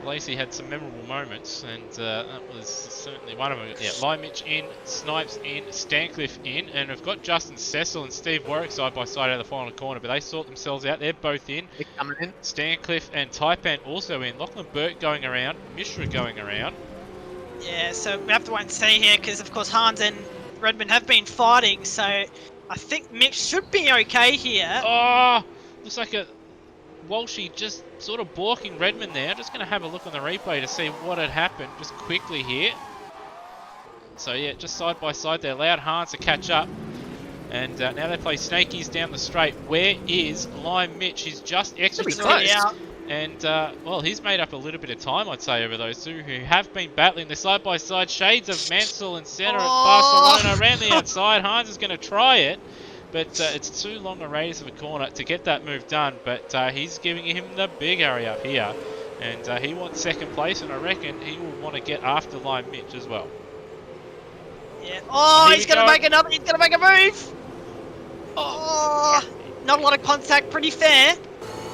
Lacey had some memorable moments, and that was certainly one of them. Yeah, Lion Mitch in, Snipes in, Stancliffe in, and we've got Justin Cecil and Steve Warwick side by side out of the final corner, but they sort themselves out. They're both in. They're coming in. Stancliffe and Taipan also in. Lachlan Burt going around, Mishra going around. Yeah, so we have to wait and see here, because of course Hans and Redmond have been fighting, so I think Mitch should be okay here. Oh, looks like a Walshy just sort of balking Redmond there. Just going to have a look on the replay to see what had happened just quickly here. So yeah, just side by side they allowed Hans to catch up. And now they play snakies down the straight. Where is Lion Mitch? He's just exited out. And well, he's made up a little bit of time, I'd say, over those two who have been battling. The side by side shades of Mansell and Centre at Barcelona around the outside. Hans is going to try it. but it's too long a radius of a corner to get that move done. But he's giving him the big hurry up here, and he wants second place, and I reckon he will want to get after Lime Mitch as well. Yeah. Oh, Here he's we going to go. make another. He's going to make a move. Oh, not a lot of contact. Pretty fair.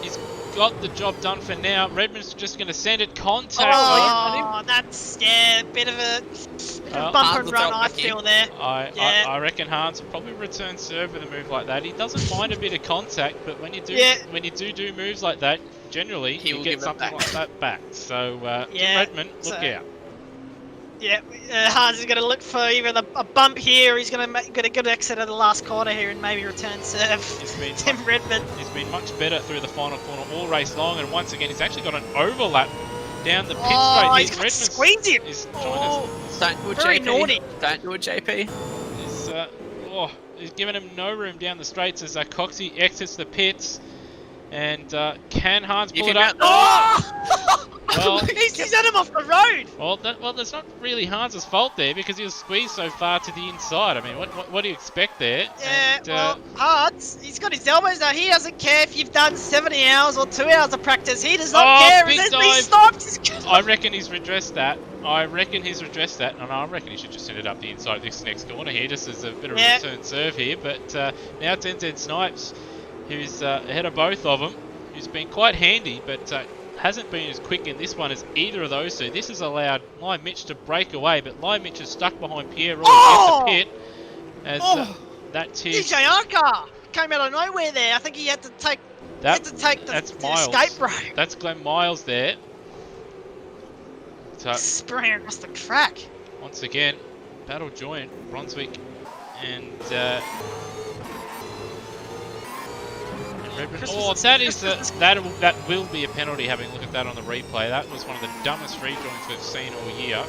He's got the job done for now. Redmond's just going to send it contact. Oh, that's a bit of a bump Hans and will run. throw it I back in. feel there. Yeah. I reckon Hans will probably return serve with a move like that. He doesn't mind a bit of contact, but when you do moves like that, generally He you will get give it something back. like that back. So Yeah, Redmond, look so- out. Yeah, Hans is going to look for either a bump here, or he's going to get a good exit at the last corner here and maybe return serve. Tim Redmond. He's been much better through the final corner all race long, and once again he's actually got an overlap down the pit straight. He's got to squeeze him. He's Don't do it, Very JP. naughty. Don't do it, JP. he's giving him no room down the straights as Coxie exits the pits. And can Hans pull it up? Oh! Well, he's had him off the road. well, that's not really Hans's fault there because he was squeezed so far to the inside. I mean, what do you expect there? Yeah, And, well, Hans, he's got his elbows now. He doesn't care if you've done 70 hours or 2 hours of practice. He does not care. big He dive. stopped. I reckon he's redressed that. And I reckon he should just send it up the inside of this next corner here, just as a bit of a return serve here. But now it's NZ Snipes, who's ahead of both of them, who's been quite handy, but hasn't been as quick in this one as either of those two. This has allowed Lime Mitch to break away, but Lime Mitch is stuck behind Pierre Roy at the pit. As that's his... DJ Arca came out of nowhere there. I think he had to take the escape rope. That's Glenn Miles there. So, spraying across the track. once again, battle joint, Brunswick and Redmond. That will be a penalty. Having a look at that on the replay, that was one of the dumbest rejoins we've seen all year.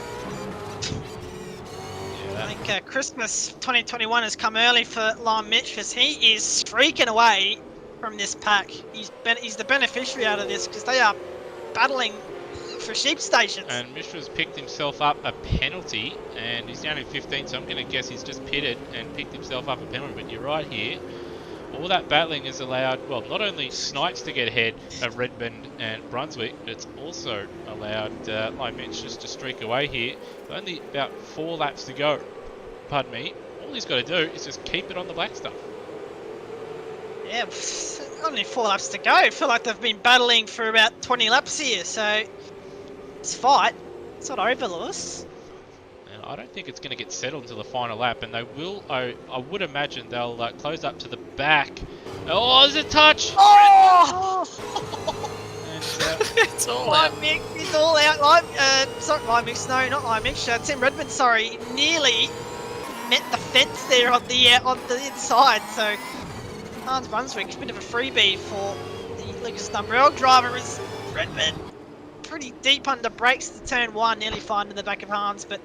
I think Christmas 2021 has come early for Lime Mitch because he is streaking away from this pack. He's the beneficiary out of this because they are battling for sheep stations. And Mishra's picked himself up a penalty, and he's down in 15, so I'm going to guess he's just pitted and picked himself up a penalty. But you're right here. All that battling has allowed, well, not only Snipes to get ahead of Redmond and Brunswick, but it's also allowed Lime Mitch just to streak away here. Only about 4 laps to go. Pardon me. All he's got to do is just keep it on the black stuff. Yeah, only 4 laps to go. I feel like they've been battling for about 20 laps here, so this fight, it's not over, Lewis. And I don't think it's going to get settled until the final lap, and they will, I would imagine they'll close up to the back. Oh, there's a touch! Oh! It's And, all out. Lime Mix is all out. Lime Mix, no, not Lime Mix. Tim Redmond, sorry, nearly met the fence there on the inside. So Hans Brunswick, a bit of a freebie for the Lucas Dumbrell driver. Is Redmond pretty deep under brakes to turn 1, nearly finding the back of Hans, but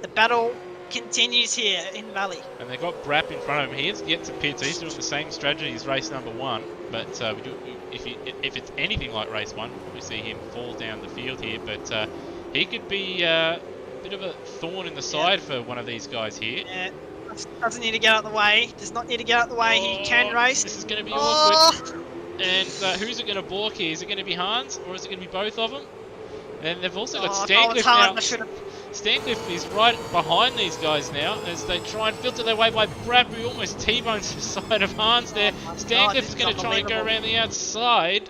the battle continues here in Valley. and they've got Brapp in front of him. He has yet to pit, so he's doing the same strategy as race number 1. But if it's anything like race 1, we see him fall down the field here. But he could be a bit of a thorn in the side for one of these guys here. Yeah, doesn't need to get out of the way. Does not need to get out of the way. He can race. This is going to be awkward. And who's it going to balk here? Is it going to be Hans, or is it going to be both of them? And they've also got Stancliffe now. Stancliffe is right behind these guys now as they try and filter their way by Brapp, who almost T-bones the side of Hans there. Stancliffe is going to try and go around the outside.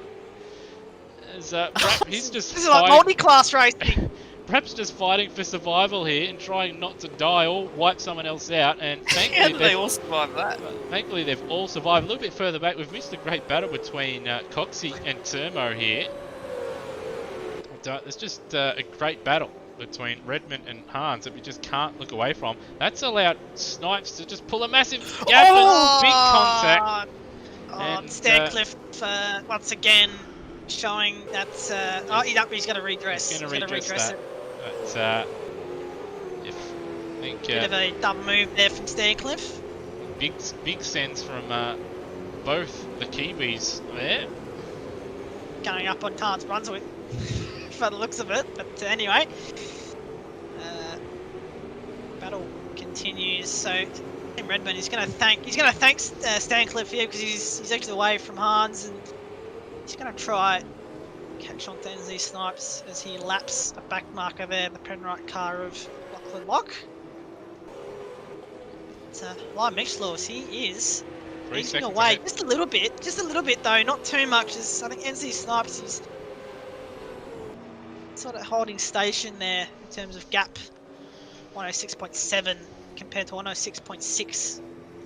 As Brapp, he's just This is like multi-class racing. Brapp's just fighting for survival here and trying not to die or wipe someone else out. And How did they all survive that? thankfully they've all survived. A little bit further back, we've missed a great battle between Coxie and Termo here. It's just a great battle between Redmond and Hans that we just can't look away from. That's allowed Snipes to just pull a massive gap and big contact. And, Stancliffe once again showing that he's going to regress. He's going to redress it. But I think Bit of a dumb move there from Stancliffe. big sends from both the Kiwis there. Going up on Hans Brunswick for the looks of it. But anyway, battle continues. So Tim Redmond, he's gonna thank Stancliffe here because he's actually away from Hans, and he's gonna try catch on to NZ Snipes as he laps a back marker there, the Penrite car of Lachlan Locke. It's Liam Mitchell, he is edging away just a little bit though, not too much. As I think NZ Snipes is sort of holding station there in terms of gap, 106.7 compared to 106.6.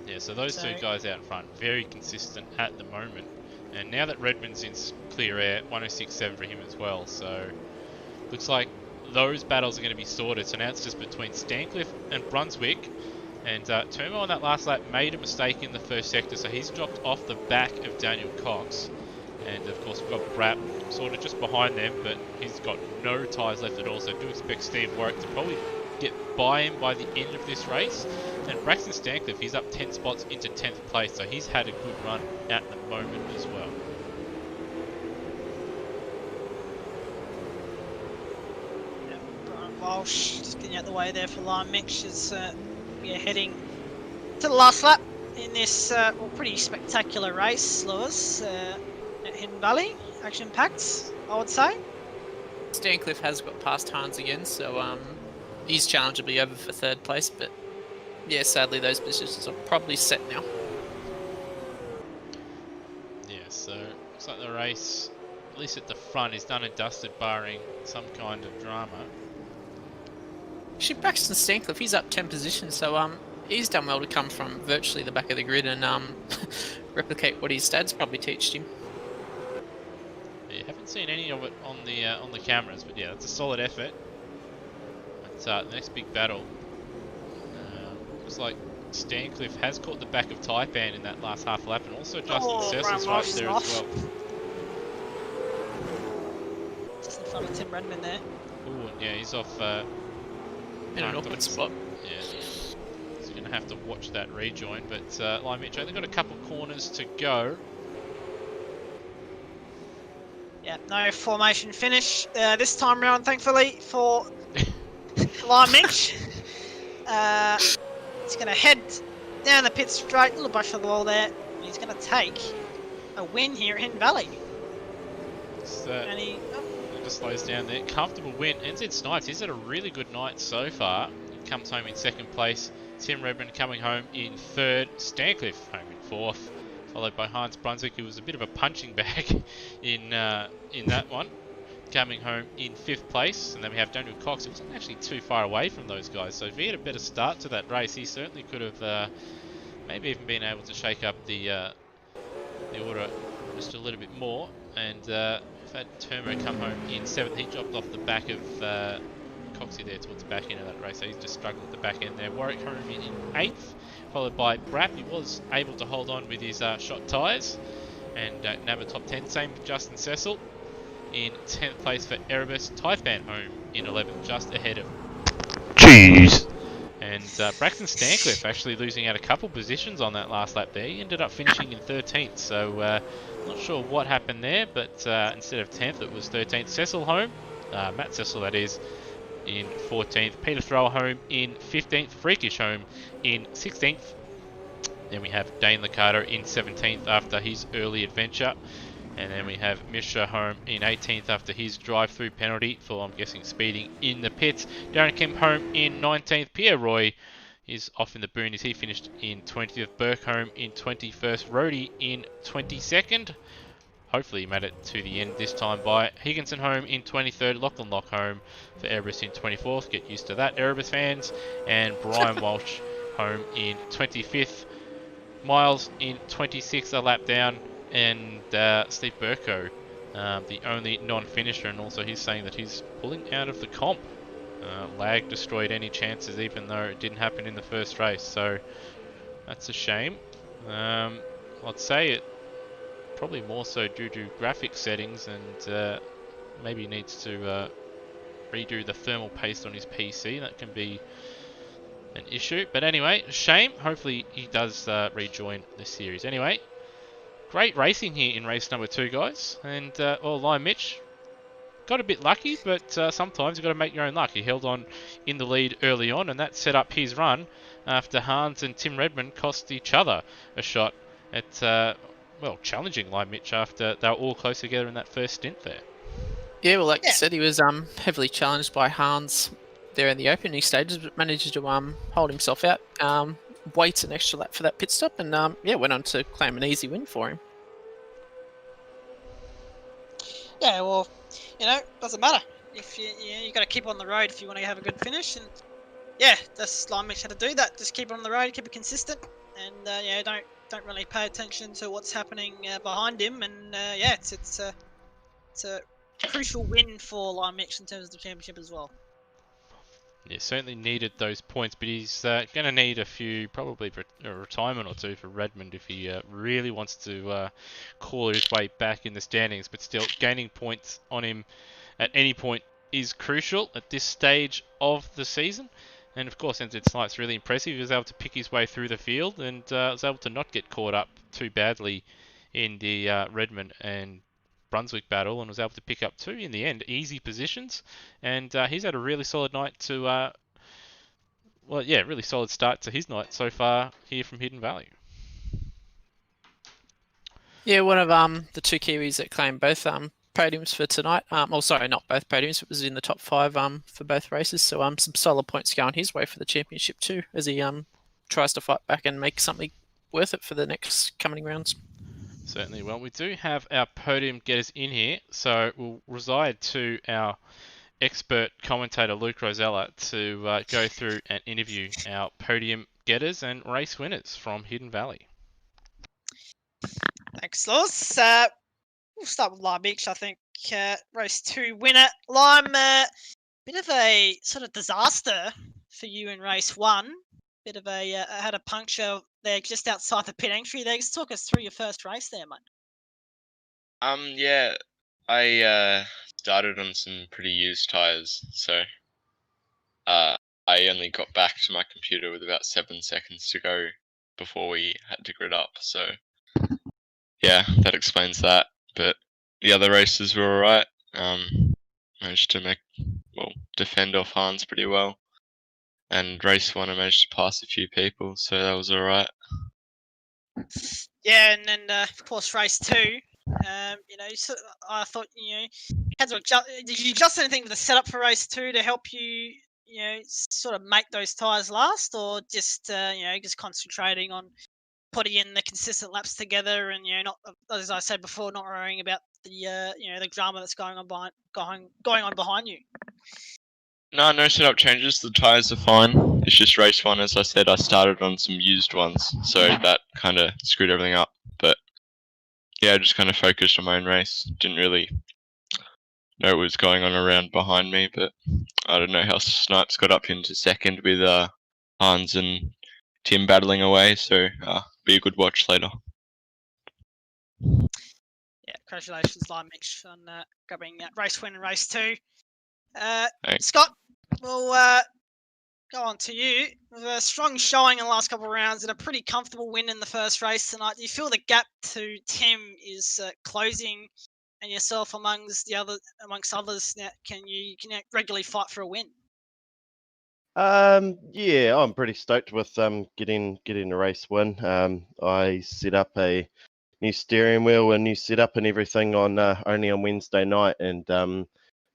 Yeah, so those two guys out in front, very consistent at the moment. And now that Redmond's in clear air, 106.7 for him as well. So looks like those battles are going to be sorted. So now it's just between Stancliffe and Brunswick. And Turmo on that last lap made a mistake in the first sector, so he's dropped off the back of Daniel Cox. And of course we've got Brap sort of just behind them, but he's got no tyres left at all. So I do expect Steve Warwick to probably get by him by the end of this race. And Braxton Stancliffe, he's up 10 spots into 10th place, so he's had a good run at the moment as well. Yeah, Brian Walsh just getting out the way there for Liam Mitch as we're heading to the last lap in this pretty spectacular race, Lewis, at Hidden Valley. Action-packed, I would say. Stancliffe has got past Hans again, so he's challengeably over for third place, but yeah, sadly those positions are probably set now. Yeah, so looks like the race, at least at the front, is done and dusted, barring some kind of drama. Actually, Braxton Stancliffe, he's up 10 positions, so he's done well to come from virtually the back of the grid and replicate what his dad's probably taught him. Yeah, haven't seen any of it on the cameras, but yeah, that's a solid effort. But the next big battle. Looks like Stancliffe has caught the back of Taipan in that last half lap, and also Justin Cecil's right there as well. Just in front of Tim Redmond there. Ooh, yeah, he's off. In an awkward spot. Yeah, he's going to have to watch that rejoin, but Liam Mitch only got a couple corners to go. Yeah, no formation finish this time round, thankfully, for Liam Mitch. He's going to head down the pit straight, a little brush on the wall there. And he's going to take a win here at Hidden Valley. And he just slows down there. Comfortable win. NZ Snipes, he's had a really good night so far. He comes home in second place. Tim Redmond coming home in third. Stancliffe home in fourth. Followed by Hans Brunswick, who was a bit of a punching bag in that one. Coming home in fifth place. And then we have Daniel Cox, who wasn't actually too far away from those guys. So if he had a better start to that race, he certainly could have maybe even been able to shake up the order just a little bit more. And we've had Turmo come home in seventh. He dropped off the back of Coxie there towards the back end of that race. So he's just struggled at the back end there. Warwick home in eighth, followed by Brap. He was able to hold on with his shot tyres and nab a top 10. Same with Justin Cecil in 10th place for Erebus. Taipan home in 11th, just ahead of Cheese. And Braxton Stancliffe actually losing out a couple positions on that last lap there. He ended up finishing in 13th, so not sure what happened there, but instead of 10th it was 13th. Cecil home, Matt Cecil that is, in 14th. Peter Thrower home in 15th. Freakish home in 16th. Then we have Dane Liccardo in 17th after his early adventure. And then we have Mishra home in 18th after his drive-through penalty for, I'm guessing, speeding in the pits. Darren Kemp home in 19th. Pierre Roy is off in the boonies. He finished in 20th. Burke home in 21st. Rhodey in 22nd. Hopefully he made it to the end this time by Higginson home in 23rd. Lachlan Locke home for Erebus in 24th. Get used to that, Erebus fans. And Brian Walsh home in 25th. Miles in 26th, a lap down. And Steve Burko, the only non-finisher, and also he's saying that he's pulling out of the comp. Lag destroyed any chances, even though it didn't happen in the first race, so that's a shame. I'd say it probably more so due to graphic settings, and maybe he needs to redo the thermal paste on his PC. That can be an issue, but anyway, shame. Hopefully he does rejoin the series. Anyway, great racing here in race number 2, guys. And Liam Mitch, got a bit lucky, but sometimes you've got to make your own luck. He held on in the lead early on, and that set up his run after Hans and Tim Redmond cost each other a shot at, challenging Lime Mitch after they were all close together in that first stint there. Yeah, well, like you Yeah. said, he was heavily challenged by Hans there in the opening stages, but managed to hold himself out. Waits an extra lap for that pit stop, and went on to claim an easy win for him. Yeah, well, doesn't matter. If you got to keep on the road if you want to have a good finish, and yeah, that's Lime Mitch had to do that. Just keep on the road, keep it consistent, and don't really pay attention to what's happening behind him. And it's a crucial win for Lime Mitch in terms of the championship as well. Yeah, certainly needed those points, but he's going to need probably a retirement or two for Redmond if he really wants to claw his way back in the standings. But still, gaining points on him at any point is crucial at this stage of the season. And of course, Untitled Snipes really impressive. He was able to pick his way through the field and was able to not get caught up too badly in the Redmond and Brunswick battle, and was able to pick up 2 in the end easy positions. And he's had a really solid night to really solid start to his night so far here from Hidden Valley. Yeah, one of the 2 Kiwis that claimed both podiums for tonight. Sorry, not both podiums. It was in the top 5 for both races. So some solid points going his way for the championship too, as he tries to fight back and make something worth it for the next coming rounds. Certainly. Well, we do have our podium getters in here, so we'll reside to our expert commentator Luke Rosella to go through and interview our podium getters and race winners from Hidden Valley. Thanks, Lewis. We'll start with Lime Mitch, I think. Race 2 winner. Lime, bit of a sort of disaster for you in race 1. Bit of a had a puncture there just outside the pit entry there. Just talk us through your first race there, mate. I started on some pretty used tyres, so I only got back to my computer with about 7 seconds to go before we had to grid up. So yeah, that explains that. But the other races were alright. Managed to defend off Hans pretty well. And race 1 I managed to pass a few people, so that was alright. Yeah, and then of course race 2. I thought had to adjust. Did you adjust anything with the setup for race 2 to help you, sort of make those tyres last, or just just concentrating on putting in the consistent laps together, and not, as I said before, not worrying about the the drama that's going on behind you. No setup changes. The tyres are fine. It's just race 1, as I said, I started on some used ones, so that kind of screwed everything up. But yeah, I just kind of focused on my own race. Didn't really know what was going on around behind me, but I don't know how Snipes got up into second with Hans and Tim battling away, so be a good watch later. Yeah, congratulations, Lime Mitch, on grabbing race win in race 2. Scott, we'll go on to you. With a strong showing in the last couple of rounds and a pretty comfortable win in the first race tonight, do you feel the gap to Tim is closing, and yourself amongst others now can you regularly fight for a win? Yeah, I'm pretty stoked with getting a race win. I set up a new steering wheel, a new setup, and everything on only on Wednesday night, and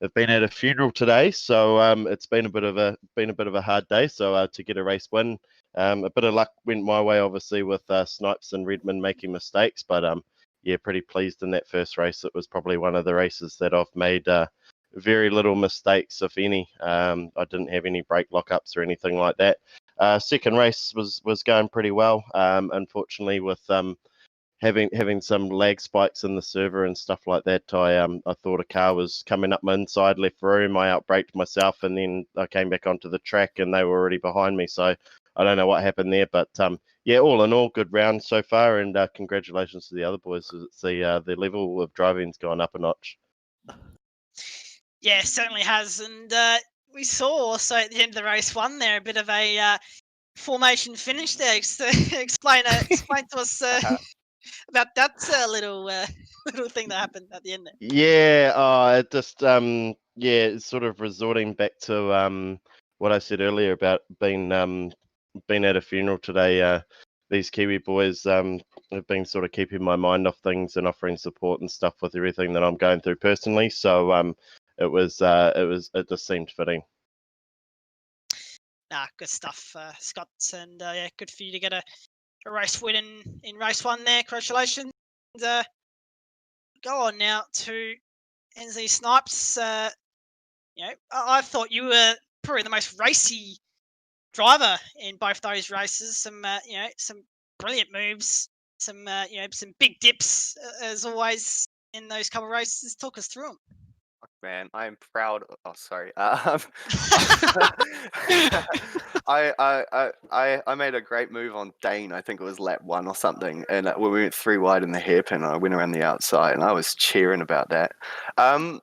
I've been at a funeral today, so it's been a bit of a hard day. So to get a race win, a bit of luck went my way, obviously, with Snipes and Redmond making mistakes, but yeah, pretty pleased in that first race. It was probably one of the races that I've made very little mistakes, if any. I didn't have any brake lockups or anything like that. Second race was going pretty well. Unfortunately, with having some lag spikes in the server and stuff like that, I thought a car was coming up my inside left room. I outbraked myself, and then I came back onto the track, and they were already behind me. So I don't know what happened there, but yeah, all in all, good round so far, and congratulations to the other boys. It's the level of driving's gone up a notch. Yeah, certainly has, and we saw also at the end of the race 1 there a bit of a formation finish there. Explain to us That's a little little thing that happened at the end there. Yeah, it just yeah, it's sort of resorting back to what I said earlier about being at a funeral today. These Kiwi boys have been sort of keeping my mind off things and offering support and stuff with everything that I'm going through personally. So it just seemed fitting. Nah, good stuff, Scott, and yeah, good for you to get a race win in race one there. Congratulations. And, go on now to NZ Snipes. You know, I thought you were probably the most racy driver in both those races. Some you know, some brilliant moves, some you know, some big dips as always in those couple of races. Talk us through them. Man, I'm proud. Oh, sorry. I made a great move on Dane. I think it was lap 1 or something, and when we went 3 wide in the hairpin, I went around the outside, and I was cheering about that. I've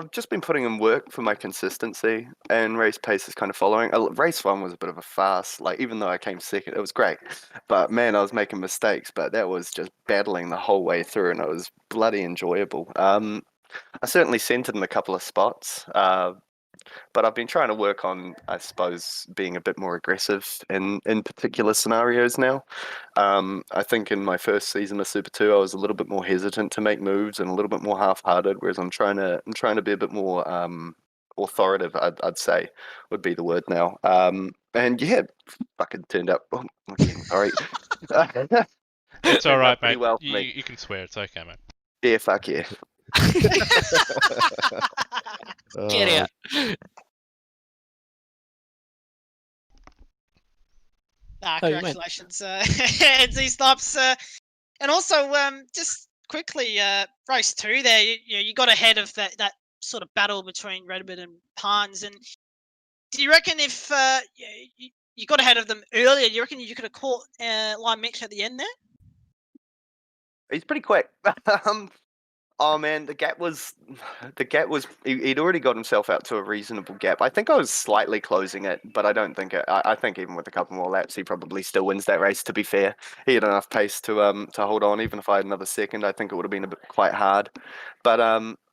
just been putting in work for my consistency, and race pace is kind of following. Race 1 was a bit of a farce. Like, even though I came second, it was great. But man, I was making mistakes. But that was just battling the whole way through, and it was bloody enjoyable. I certainly centered in a couple of spots, but I've been trying to work on, I suppose, being a bit more aggressive in particular scenarios now. I think in my first season of Super 2, I was a little bit more hesitant to make moves and a little bit more half-hearted, whereas I'm trying to be a bit more authoritative. I'd say would be the word now. And yeah, fucking turned out. Oh, again, sorry. It's all right, mate. Well for You, me. you can swear. It's okay, mate. Yeah, fuck yeah. Get out. Nah, Oh, you went. congratulations, NZ Snipes. And also, just quickly, race 2 there, you got ahead of that sort of battle between Redmond and Hans. And do you reckon if you got ahead of them earlier, do you reckon you could have caught Lime Mix at the end there? He's pretty quick. Oh man, the gap was he'd already got himself out to a reasonable gap. I think I was slightly closing it, but I don't think I think even with a couple more laps, he probably still wins that race. To be fair, he had enough pace to hold on. Even if I had another second, I think it would have been a bit quite hard. But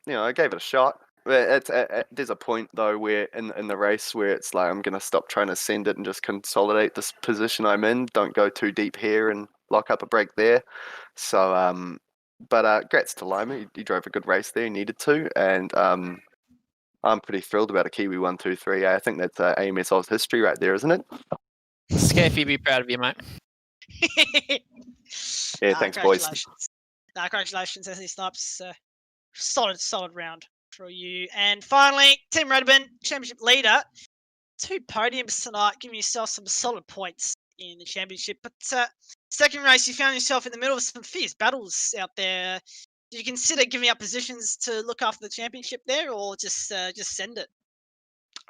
you know, I gave it a shot. There's a point though where in the race where it's like I'm gonna stop trying to send it and just consolidate this position I'm in. Don't go too deep here and lock up a break there. So but grats to Lima. He drove a good race there. He needed to, and I'm pretty thrilled about a Kiwi 1, 2, 3. I think that's AMSOZ history right there, isn't it? Scaffy, be proud of you, mate. Yeah, thanks, boys. Congratulations. Congratulations, NZ Snipes. Solid round for you. And finally, Team Redmond, championship leader. 2 podiums tonight, giving yourself some solid points in the championship. But second race, you found yourself in the middle of some fierce battles out there. Do you consider giving up positions to look after the championship there, or just send it?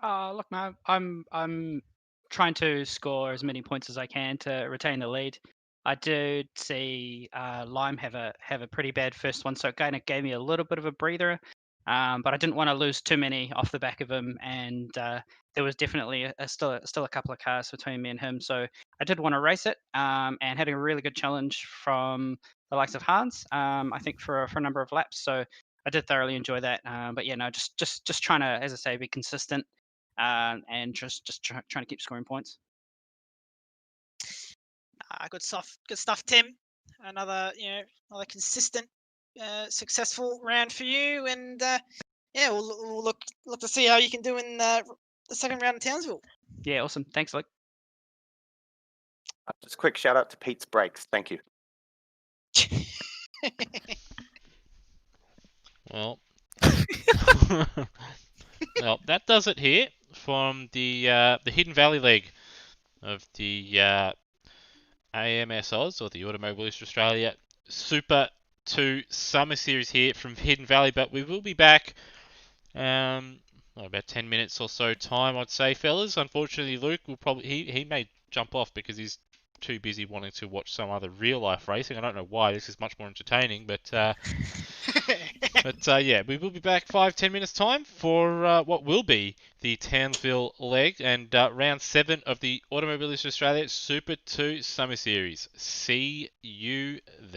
Look, man, I'm trying to score as many points as I can to retain the lead. I did see Lime have a pretty bad first one, so it kind of gave me a little bit of a breather. But I didn't want to lose too many off the back of him, and there was definitely still a couple of cars between me and him. So I did want to race it, and had a really good challenge from the likes of Hans. I think for a number of laps. So I did thoroughly enjoy that. But yeah, no, just trying to, as I say, be consistent, and just trying to keep scoring points. Good stuff, Tim. Another consistent, successful round for you, and yeah, we'll look to see how you can do in the second round in Townsville. Yeah, awesome. Thanks, Luke. Just a quick shout out to Pete's Brakes. Thank you. Well, well, that does it here from the Hidden Valley League of the AMSOZ, or the Automobilist Australia Super 2 Summer Series here from Hidden Valley. But we will be back about 10 minutes or so time, I'd say, fellas. Unfortunately, Luke will probably he may jump off because he's too busy wanting to watch some other real life racing. I don't know why. This is much more entertaining, but yeah, we will be back 5-10 minutes time for what will be the Townsville leg and round 7 of the Automobilist Australia Super 2 Summer Series. See you then.